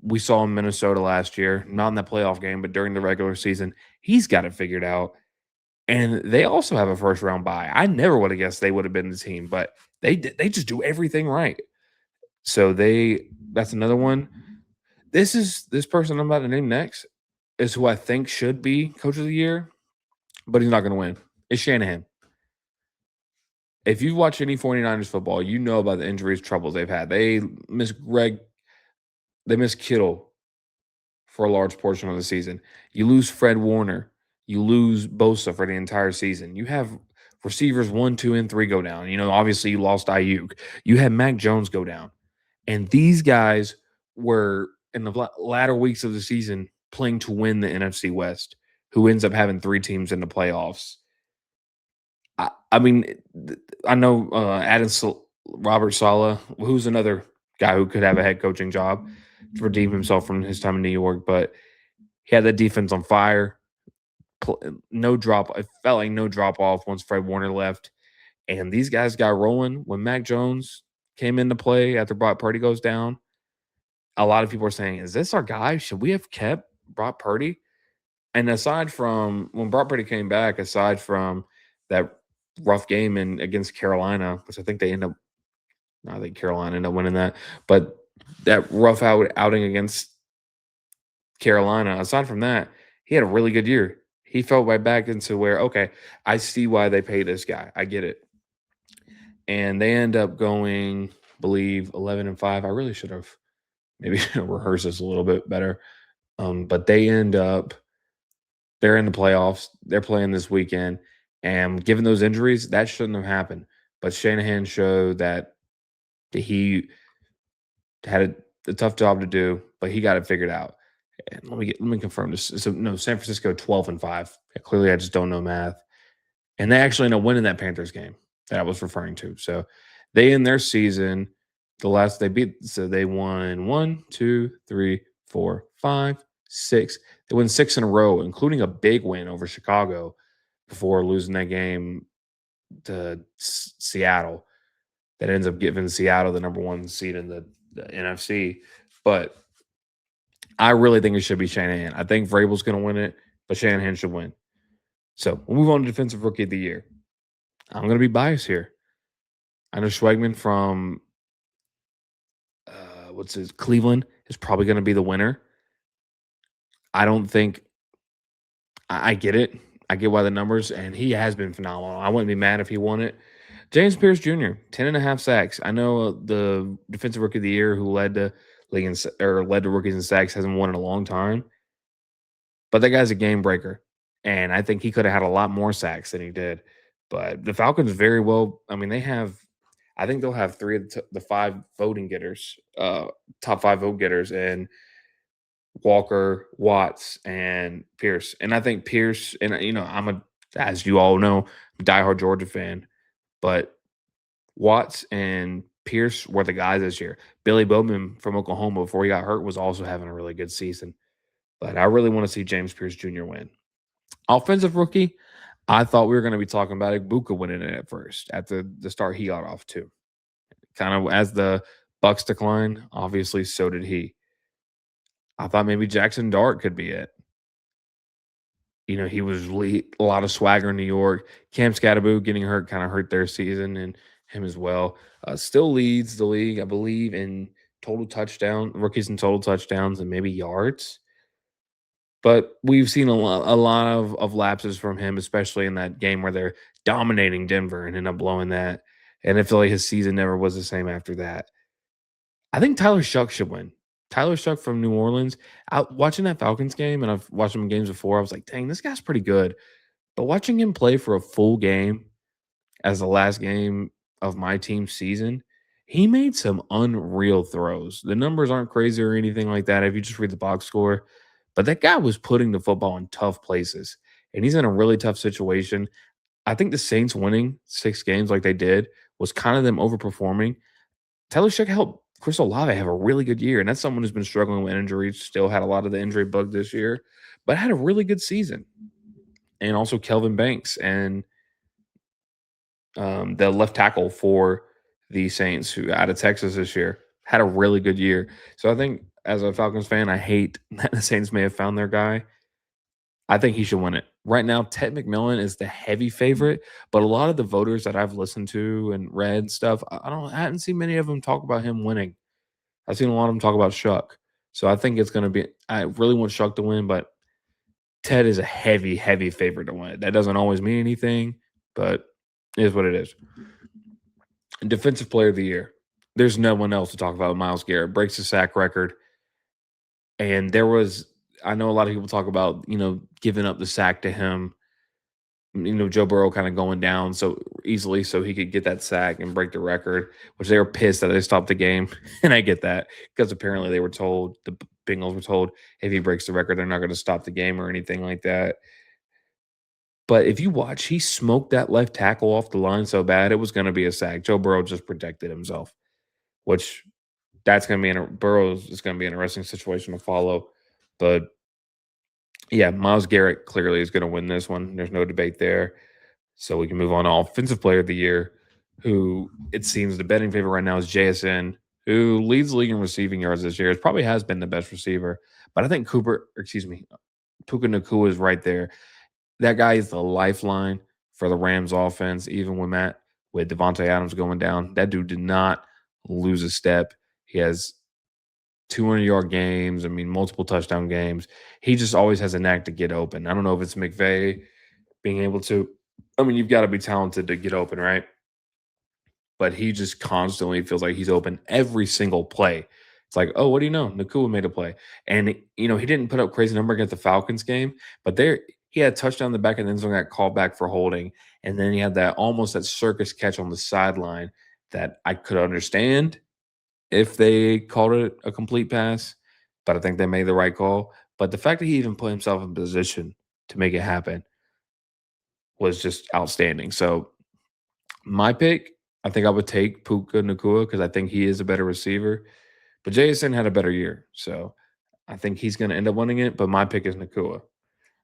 we saw in Minnesota last year, not in the playoff game, but during the regular season. He's got it figured out. And they also have a first round bye. I never would have guessed they would have been the team, but they just do everything right. So that's another one. This person I'm about to name next is who I think should be coach of the year, but he's not going to win. It's Shanahan. If you watch any 49ers football, you know about the injuries troubles they've had. They miss Kittle for a large portion of the season. You lose Fred Warner. You lose Bosa for the entire season. You have receivers 1, 2, and 3 go down. Obviously you lost Ayuk. You had Mac Jones go down. And these guys were in the latter weeks of the season playing to win the NFC West, who ends up having 3 teams in the playoffs. I mean, I know Robert Saleh, who's another guy who could have a head coaching job to redeem himself from his time in New York, but he had the defense on fire. No drop. It felt like no drop off once Fred Warner left. And these guys got rolling when Mac Jones came into play after Brock Purdy goes down. A lot of people are saying, is this our guy? Should we have kept Brock Purdy? And aside from when Brock Purdy came back, aside from that rough game against Carolina, which I think Carolina ended up winning that, but that rough outing against Carolina, aside from that, he had a really good year. He fell right back into where, okay, I see why they pay this guy. I get it. And they end up going, I believe, 11-5. I really should have maybe rehearsed this a little bit better. But they're in the playoffs. They're playing this weekend. And given those injuries, that shouldn't have happened. but Shanahan showed that he had a tough job to do, but he got it figured out. And let me confirm this. So no, San Francisco 12-5. Clearly, I just don't know math. And they actually end up winning that Panthers game that I was referring to. So they in their season, the last they beat, so they won one, two, three, four, five, six. They won six in a row, including a big win over Chicago before losing that game to Seattle. That ends up giving Seattle the number one seed in the NFC. But I really think it should be Shanahan. I think Vrabel's going to win it, but Shanahan should win. So we'll move on to Defensive Rookie of the Year. I'm going to be biased here. I know Schwegman from Cleveland is probably going to be the winner. I don't think I get it. I get why the numbers, and he has been phenomenal. I wouldn't be mad if he won it. James Pierce Jr., 10 and a half sacks. I know the Defensive Rookie of the Year who led to led to rookies in sacks hasn't won in a long time, but that guy's a game breaker, and I think he could have had a lot more sacks than he did. But the Falcons very well. I mean, I think they'll have three of the five voting getters, top five vote getters, and Walker, Watts, and Pierce. And I think Pierce, and as you all know, diehard Georgia fan, but Watts and Pierce were the guys this year. Billy Bowman from Oklahoma, before he got hurt, was also having a really good season. But I really want to see James Pierce Jr. win. Offensive rookie, I thought we were going to be talking about Ibuka winning it at first. At the start, he got off too. Kind of as the Bucks declined, obviously, so did he. I thought maybe Jackson Dart could be it. He was a lot of swagger in New York. Cam Scatterboo getting hurt kind of hurt their season, and him as well. Still leads the league, I believe, in rookies in total touchdowns and maybe yards. But we've seen a lot of lapses from him, especially in that game where they're dominating Denver and end up blowing that. And I feel like his season never was the same after that. I think Tyler Shuck should win. Tyler Shuck from New Orleans. Watching that Falcons game, and I've watched him in games before, I was like, dang, this guy's pretty good. But watching him play for a full game as the last game of my team's season, he made some unreal throws. The numbers aren't crazy or anything like that if you just read the box score, but that guy was putting the football in tough places, and he's in a really tough situation. I think the Saints winning 6 games like they did was kind of them overperforming. Tyler Shuck helped Chris Olave have a really good year, and that's someone who's been struggling with injuries, still had a lot of the injury bug this year, but had a really good season. And also Kelvin Banks and the left tackle for the Saints, who out of Texas this year, had a really good year. So I think as a Falcons fan, I hate that the Saints may have found their guy. I think he should win it. Right now, Ted McMillan is the heavy favorite, but a lot of the voters that I've listened to and read and stuff, I hadn't seen many of them talk about him winning. I've seen a lot of them talk about Shuck. So I think it's going to be. I really want Shuck to win, but Ted is a heavy, heavy favorite to win. That doesn't always mean anything, but it is what it is. Defensive Player of the Year. There's no one else to talk about. Myles Garrett breaks the sack record, and I know a lot of people talk about giving up the sack to him. Joe Burrow kind of going down so easily so he could get that sack and break the record, which they were pissed that they stopped the game. And I get that because apparently the Bengals were told, if he breaks the record, they're not going to stop the game or anything like that. But if you watch, he smoked that left tackle off the line so bad, it was going to be a sack. Joe Burrow just protected himself, which Burrow is going to be an interesting situation to follow. But yeah, Myles Garrett clearly is going to win this one. There's no debate there. So we can move on to Offensive Player of the Year, who it seems the betting favorite right now is JSN, who leads the league in receiving yards this year. It probably has been the best receiver. But I think Puka Nacua is right there. That guy is the lifeline for the Rams offense, even with Devontae Adams going down. That dude did not lose a step. He has 200-yard games. Multiple touchdown games. He just always has a knack to get open. I don't know if it's McVay being able to. You've got to be talented to get open, right? But he just constantly feels like he's open every single play. It's like, what do you know? Nacua made a play. And, he didn't put up crazy number against the Falcons game, but he had a touchdown in the back of the end zone, got called back for holding, and then he had that almost that circus catch on the sideline that I could understand if they called it a complete pass, but I think they made the right call. But the fact that he even put himself in position to make it happen was just outstanding. So my pick, I think I would take Puka Nakua because I think he is a better receiver. But JSN had a better year. So I think he's going to end up winning it. But my pick is Nakua.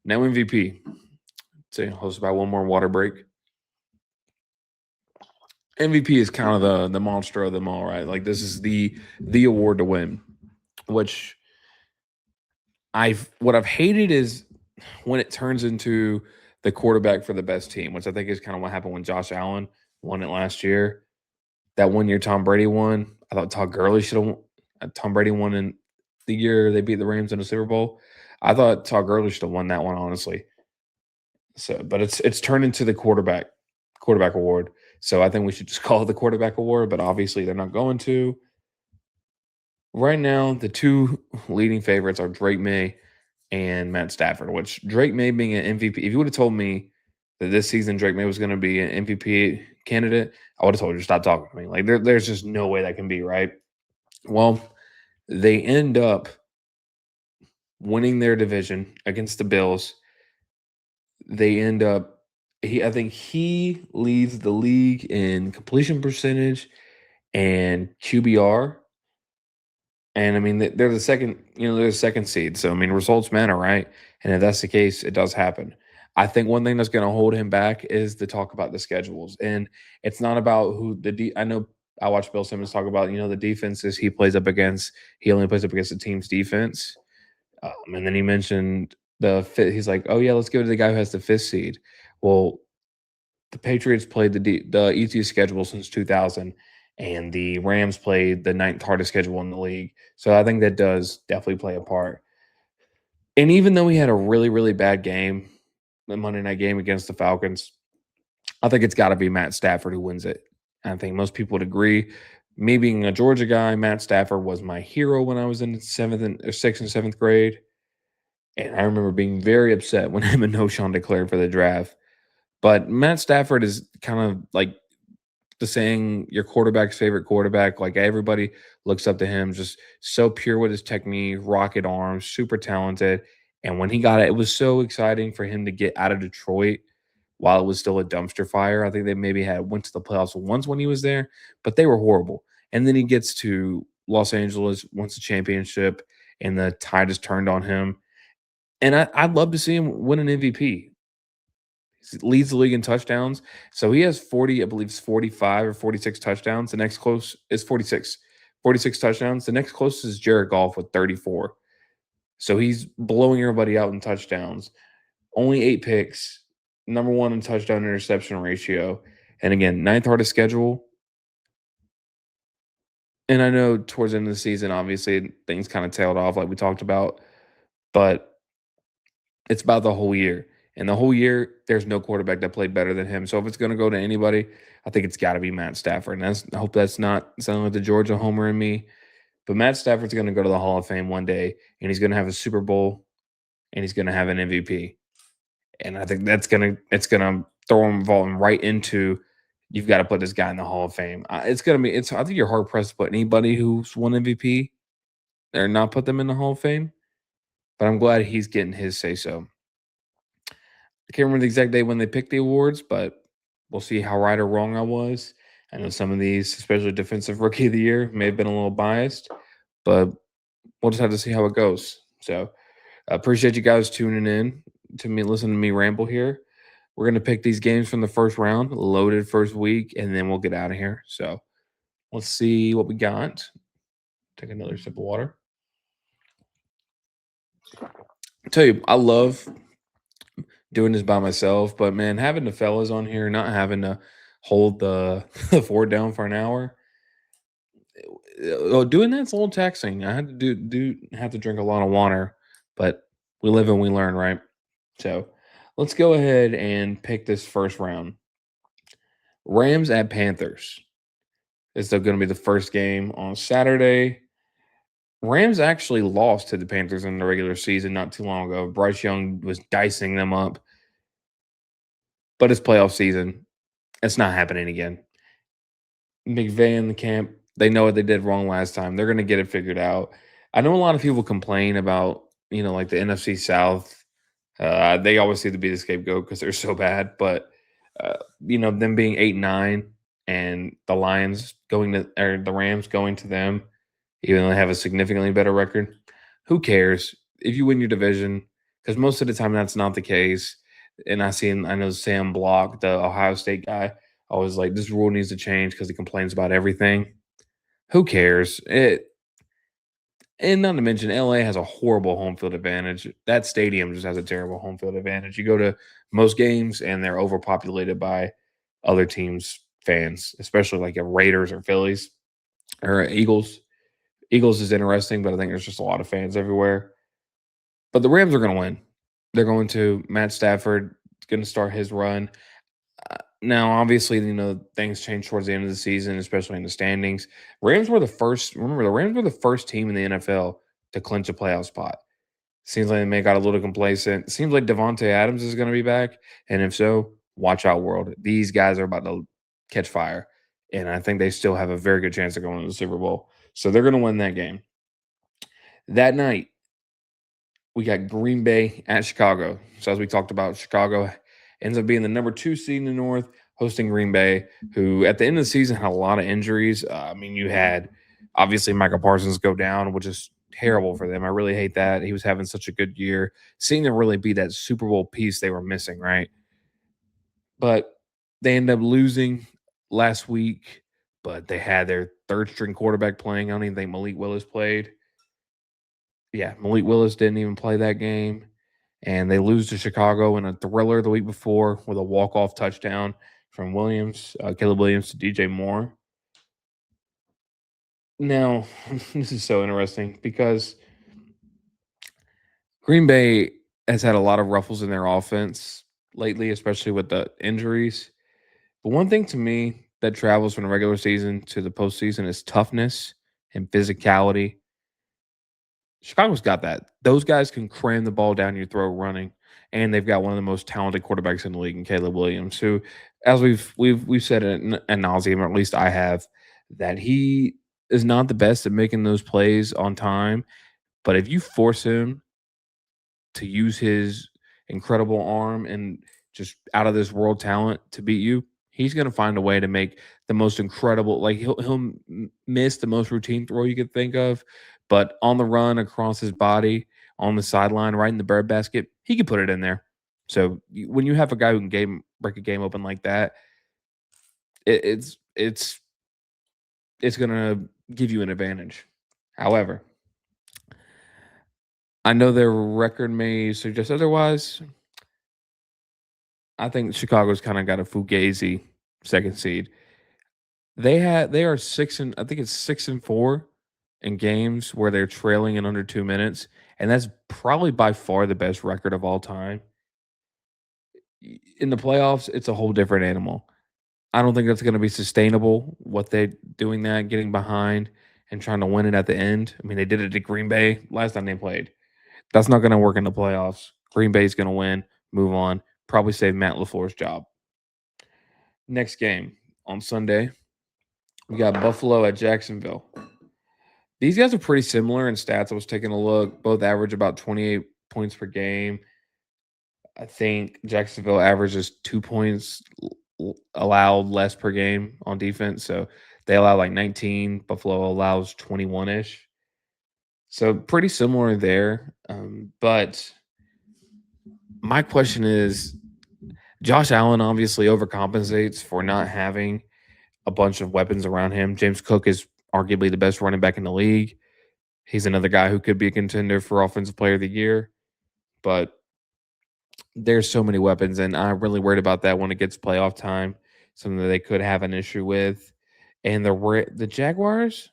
Now MVP. So hosted by one more water break. MVP is kind of the monster of them all, right? Like this is the award to win. Which what I've hated is when it turns into the quarterback for the best team, which I think is kind of what happened when Josh Allen won it last year. That 1 year Tom Brady won. I thought Todd Gurley should have. Tom Brady won in the year they beat the Rams in the Super Bowl. I thought Todd Gurley should have won that one, honestly. So, but it's turned into the quarterback award. So I think we should just call it the quarterback award. But obviously they're not going to. Right now, the two leading favorites are Drake May and Matt Stafford. Which Drake May being an MVP. If you would have told me that this season Drake May was going to be an MVP candidate, I would have told you stop talking to me. Like there's just no way that can be right. Well, they end up winning their division against the Bills. They end up I think he leads the league in completion percentage and QBR. And I mean, they're the second, they're the second seed. So I mean, results matter, right? And if that's the case, it does happen. I think one thing that's going to hold him back is to talk about the schedules, and it's not about who I know. I watched Bill Simmons talk about the defenses he plays up against. He only plays up against the team's defense, and then he mentioned the fit. He's like, "Oh yeah, let's give it to the guy who has the fifth seed." Well, the Patriots played the easiest schedule since 2000, and the Rams played the ninth hardest schedule in the league. So I think that does definitely play a part. And even though he had a really, really bad game, the Monday night game against the Falcons, I think it's got to be Matt Stafford who wins it. I think most people would agree. Me being a Georgia guy, Matt Stafford was my hero when I was in sixth and seventh grade. And I remember being very upset when him and Noshawn declared for the draft. But Matt Stafford is kind of like the saying, your quarterback's favorite quarterback. Like everybody looks up to him, just so pure with his technique, rocket arms, super talented. And when he got it, it was so exciting for him to get out of Detroit while it was still a dumpster fire. I think they maybe went to the playoffs once when he was there, but they were horrible. And then he gets to Los Angeles, wins the championship, and the tide is turned on him. And I'd love to see him win an MVP. He leads the league in touchdowns. So he has 40, I believe it's 45 or 46 touchdowns. The next close is 46. 46 touchdowns. The next closest is Jared Goff with 34. So he's blowing everybody out in touchdowns. Only 8 picks. Number 1 in touchdown interception ratio. And again, ninth hardest schedule. And I know towards the end of the season, obviously, things kind of tailed off like we talked about. But it's about the whole year. And the whole year, there's no quarterback that played better than him. So if it's going to go to anybody, I think it's got to be Matt Stafford. And I hope that's not sounding like the Georgia homer in me. But Matt Stafford's going to go to the Hall of Fame one day, and he's going to have a Super Bowl, and he's going to have an MVP. And I think it's gonna throw him right into. You've got to put this guy in the Hall of Fame. I think you're hard pressed to put anybody who's won MVP or not put them in the Hall of Fame. But I'm glad he's getting his say so. I can't remember the exact day when they picked the awards, but we'll see how right or wrong I was. I know some of these, especially Defensive Rookie of the Year, may have been a little biased, but we'll just have to see how it goes. So I appreciate you guys tuning in to me, listening to me ramble here. We're going to pick these games from the first round, loaded first week, and then we'll get out of here. So let's see what we got. Take another sip of water. I tell you, I love doing this by myself, but man, having the fellas on here, not having to hold the, the fort down for an hour, doing that's a little taxing. I had to have to drink a lot of water, but we live and we learn, right? So let's go ahead and pick this first round. Rams at Panthers. It's going to be the first game on Saturday. Rams actually lost to the Panthers in the regular season not too long ago. Bryce Young was dicing them up, but it's playoff season. It's not happening again. McVay and the camp, they know what they did wrong last time. They're going to get it figured out. I know a lot of people complain about, like the NFC South. They always seem to be the scapegoat because they're so bad. But, them being 8-9 and the Lions going to, or the Rams going to them, even though they have a significantly better record, who cares if you win your division? Because most of the time that's not the case. And I know Sam Block, the Ohio State guy, always like this rule needs to change because he complains about everything. Who cares? And not to mention, LA has a horrible home field advantage. That stadium just has a terrible home field advantage. You go to most games and they're overpopulated by other teams' fans, especially like a Raiders or Phillies or Eagles. Eagles is interesting, but I think there's just a lot of fans everywhere. But the Rams are going to win. They're going to. Matt Stafford going to start his run. Now, obviously, things change towards the end of the season, especially in the standings. Rams were the first. Remember, the Rams were the first team in the NFL to clinch a playoff spot. Seems like they may got a little complacent. Seems like Devontae Adams is going to be back, and if so, watch out, world. These guys are about to catch fire, and I think they still have a very good chance of going to the Super Bowl. So they're going to win that game. That night, we got Green Bay at Chicago. So as we talked about, Chicago ends up being the number 2 seed in the North, hosting Green Bay, who at the end of the season had a lot of injuries. You had obviously Michael Parsons go down, which is terrible for them. I really hate that. He was having such a good year. Seemed to really be that Super Bowl piece they were missing, right? But they ended up losing last week, but they had their third string quarterback playing. I don't even think Malik Willis played. Yeah, Malik Willis didn't even play that game. And they lose to Chicago in a thriller the week before with a walk-off touchdown from Caleb Williams to DJ Moore. Now, this is so interesting because Green Bay has had a lot of ruffles in their offense lately, especially with the injuries. But one thing to me that travels from the regular season to the postseason is toughness and physicality. Chicago's got that. Those guys can cram the ball down your throat running, and they've got one of the most talented quarterbacks in the league in Caleb Williams, who, as we've said it ad nauseum, or at least I have, that he is not the best at making those plays on time. But if you force him to use his incredible arm and just out of this world talent to beat you, he's going to find a way to make the most incredible. Like he'll miss the most routine throw you could think of, but on the run across his body, on the sideline, right in the bird basket, he could put it in there. So when you have a guy who can break a game open like that, it's going to give you an advantage. However, I know their record may suggest otherwise. I think Chicago's kind of got a fugazi second seed. They are 6-4 in games where they're trailing in under 2 minutes, and that's probably by far the best record of all time. In the playoffs, it's a whole different animal. I don't think that's going to be sustainable. What they doing that, getting behind and trying to win it at the end. I mean, they did it to Green Bay last time they played. That's not going to work in the playoffs. Green Bay's going to win, move on, probably save Matt LaFleur's job. Next game on Sunday, we got Buffalo at Jacksonville. These guys are pretty similar in stats. I was taking a look. Both average about 28 points per game. I think Jacksonville averages 2 points allowed less per game on defense. So they allow like 19. Buffalo allows 21 ish. So pretty similar there. But my question is Josh Allen obviously overcompensates for not having a bunch of weapons around him. James Cook is arguably the best running back in the league. He's another guy who could be a contender for Offensive Player of the Year, but there's so many weapons, and I'm really worried about that when it gets playoff time. Something that they could have an issue with. And the Jaguars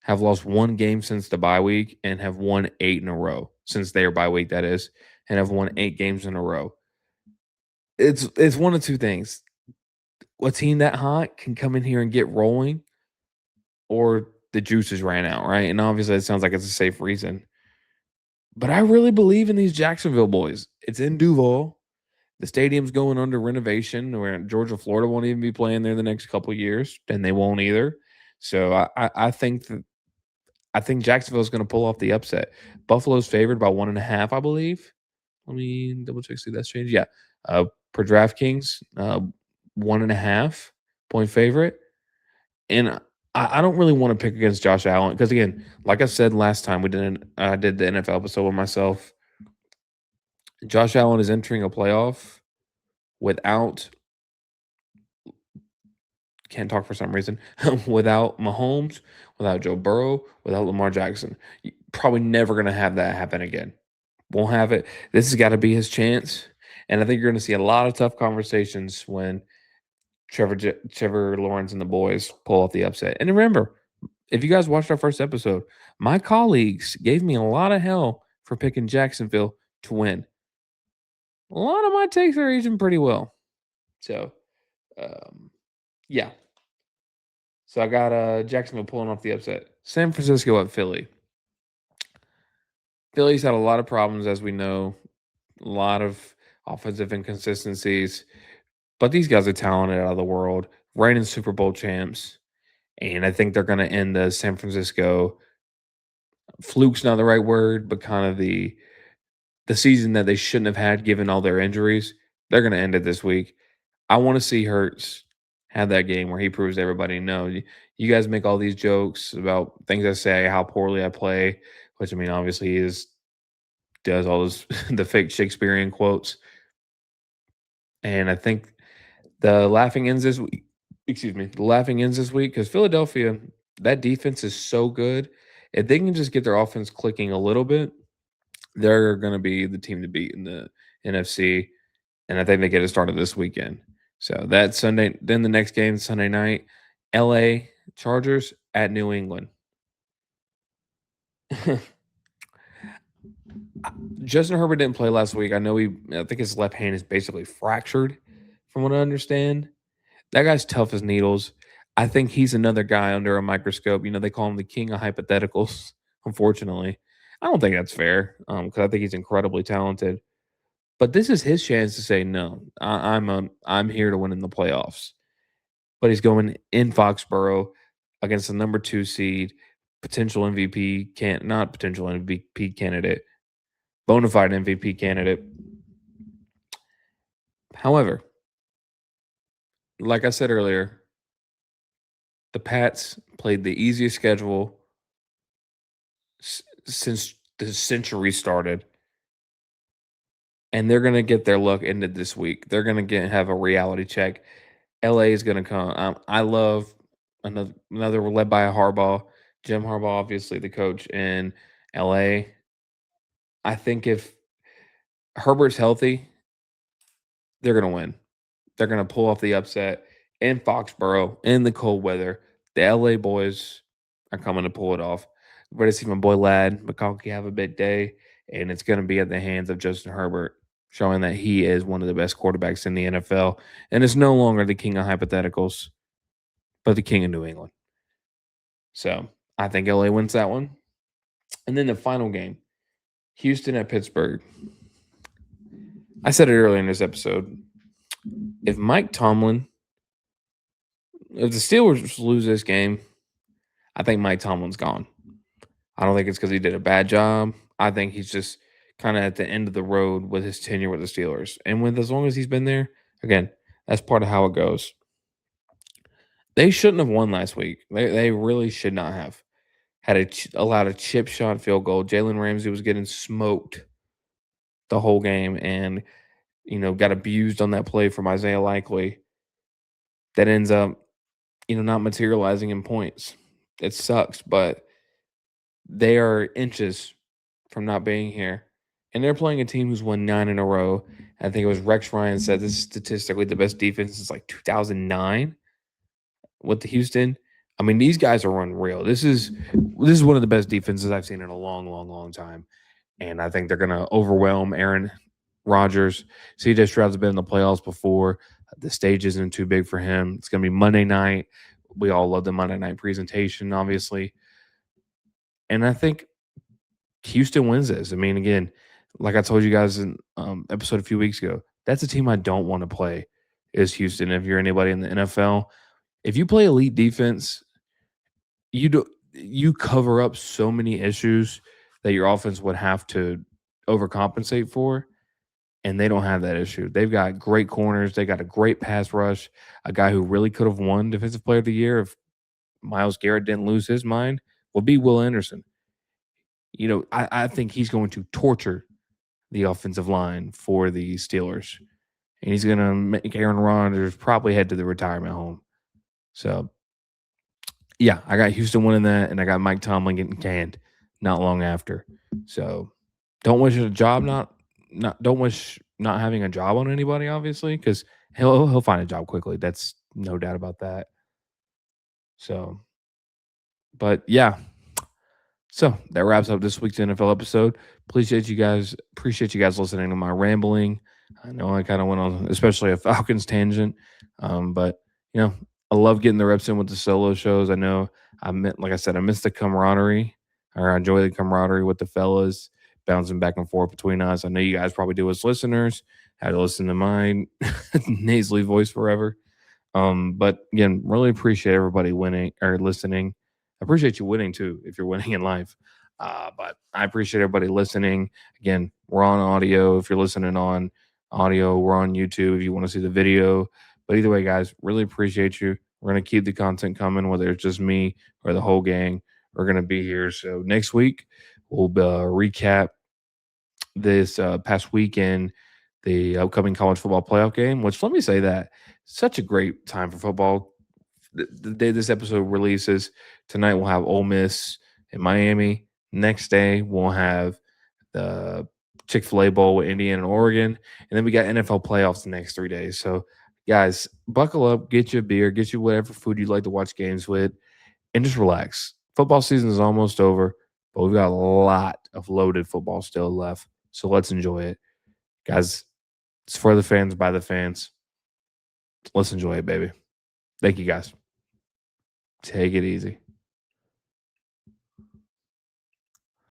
have lost one game since the bye week and have won 8 in a row since their bye week, that is, and have won 8 games in a row. It's one of two things. A team that hot can come in here and get rolling, or the juices ran out, right? And obviously, it sounds like it's a safe reason. But I really believe in these Jacksonville boys. It's in Duval. The stadium's going under renovation, where Georgia, Florida won't even be playing there the next couple years, and they won't either. So I think that I think Jacksonville's going to pull off the upset. Buffalo's favored by 1.5, I believe. Let me double check, see that's changed. Yeah, per DraftKings, 1.5 point favorite, and I don't really want to pick against Josh Allen because again, like I said last time, I did the NFL episode with myself. Josh Allen is entering a playoff without can't talk for some reason without Mahomes, without Joe Burrow, without Lamar Jackson. Probably never going to have that happen again. Won't have it. This has got to be his chance. And I think you're going to see a lot of tough conversations when Trevor Lawrence and the boys pull off the upset. And remember, if you guys watched our first episode, my colleagues gave me a lot of hell for picking Jacksonville to win. A lot of my takes are aging pretty well. So, yeah. So I got Jacksonville pulling off the upset. San Francisco at Philly. Philly's had a lot of problems, as we know, a lot of offensive inconsistencies, but these guys are talented out of the world, reigning Super Bowl champs, and I think they're going to end the San Francisco fluke's not the right word, but kind of the season that they shouldn't have had given all their injuries. They're going to end it this week. I want to see Hurts have that game where he proves to everybody, no, you guys make all these jokes about things I say, how poorly I play, which I mean, obviously he does all this the fake Shakespearean quotes. And I think the laughing ends this week. Excuse me, the laughing ends this week because Philadelphia, that defense is so good. If they can just get their offense clicking a little bit, they're going to be the team to beat in the NFC. And I think they get it started this weekend. So that's Sunday. Then the next game, Sunday night, LA Chargers at New England. Justin Herbert didn't play last week. I think his left hand is basically fractured, from what I understand. That guy's tough as needles. I think he's another guy under a microscope. They call him the king of hypotheticals, unfortunately. I don't think that's fair because I think he's incredibly talented. But this is his chance to say, no, I'm here to win in the playoffs. But he's going in Foxborough against the number 2 seed, potential MVP, not potential MVP candidate, bona fide MVP candidate. However, like I said earlier, the Pats played the easiest schedule since the century started, and they're going to get their luck ended this week. They're going to have a reality check. LA is going to come. I love another led by a Harbaugh, Jim Harbaugh, obviously the coach in LA. I think if Herbert's healthy, they're going to win. They're going to pull off the upset in Foxborough in the cold weather. The LA boys are coming to pull it off. Ready to see my boy Lad McConkey have a big day, and it's going to be at the hands of Justin Herbert, showing that he is one of the best quarterbacks in the NFL, and is no longer the king of hypotheticals, but the king of New England. So I think LA wins that one. And then the final game, Houston at Pittsburgh. I said it earlier in this episode. If the Steelers lose this game, I think Mike Tomlin's gone. I don't think it's because he did a bad job. I think he's just kind of at the end of the road with his tenure with the Steelers. And as long as he's been there, again, that's part of how it goes. They shouldn't have won last week. They really should not have. Allowed a chip shot field goal. Jalen Ramsey was getting smoked the whole game and, got abused on that play from Isaiah Likely that ends up, not materializing in points. It sucks, but they are inches from not being here. And they're playing a team who's won 9 in a row. I think it was Rex Ryan said this is statistically the best defense since like 2009 with the Houston. I mean, these guys are unreal. This is one of the best defenses I've seen in a long, long, long time. And I think they're going to overwhelm Aaron Rodgers. CJ Stroud's been in the playoffs before. The stage isn't too big for him. It's going to be Monday night. We all love the Monday night presentation, obviously. And I think Houston wins this. I mean, again, like I told you guys in episode a few weeks ago, that's a team I don't want to play. Is Houston? If you're anybody in the NFL, if you play elite defense, you cover up so many issues that your offense would have to overcompensate for, and they don't have that issue. They've got great corners. They got a great pass rush. A guy who really could have won Defensive Player of the Year if Miles Garrett didn't lose his mind will be Will Anderson. I think he's going to torture the offensive line for the Steelers, and he's going to make Aaron Rodgers probably head to the retirement home. So, yeah, I got Houston winning that, and I got Mike Tomlin getting canned not long after. So, don't wish a job not don't wish not having a job on anybody, obviously, because he'll find a job quickly. That's no doubt about that. So, but yeah, so that wraps up this week's NFL episode. Appreciate you guys listening to my rambling. I know I kind of went on, especially a Falcons tangent, but you know, I love getting the reps in with the solo shows. I know like I said, I miss the camaraderie, or I enjoy the camaraderie with the fellas, bouncing back and forth between us. I know you guys probably do as listeners. Had to listen to my nasally voice forever. But again, really appreciate everybody winning or listening. I appreciate you winning too, if you're winning in life. But I appreciate everybody listening. Again, we're on audio. If you're listening on audio, we're on YouTube if you want to see the video. But either way, guys, really appreciate you. We're going to keep the content coming, whether it's just me or the whole gang. We're going to be here. So next week, we'll recap this past weekend, the upcoming college football playoff game, which let me say that such a great time for football. The day this episode releases, tonight we'll have Ole Miss in Miami. Next day, we'll have the Chick-fil-A Bowl with Indiana and Oregon. And then we got NFL playoffs the next 3 days. So, guys, buckle up, get you a beer, get you whatever food you'd like to watch games with, and just relax. Football season is almost over, but we've got a lot of loaded football still left. So let's enjoy it. Guys, it's for the fans, by the fans. Let's enjoy it, baby. Thank you, guys. Take it easy.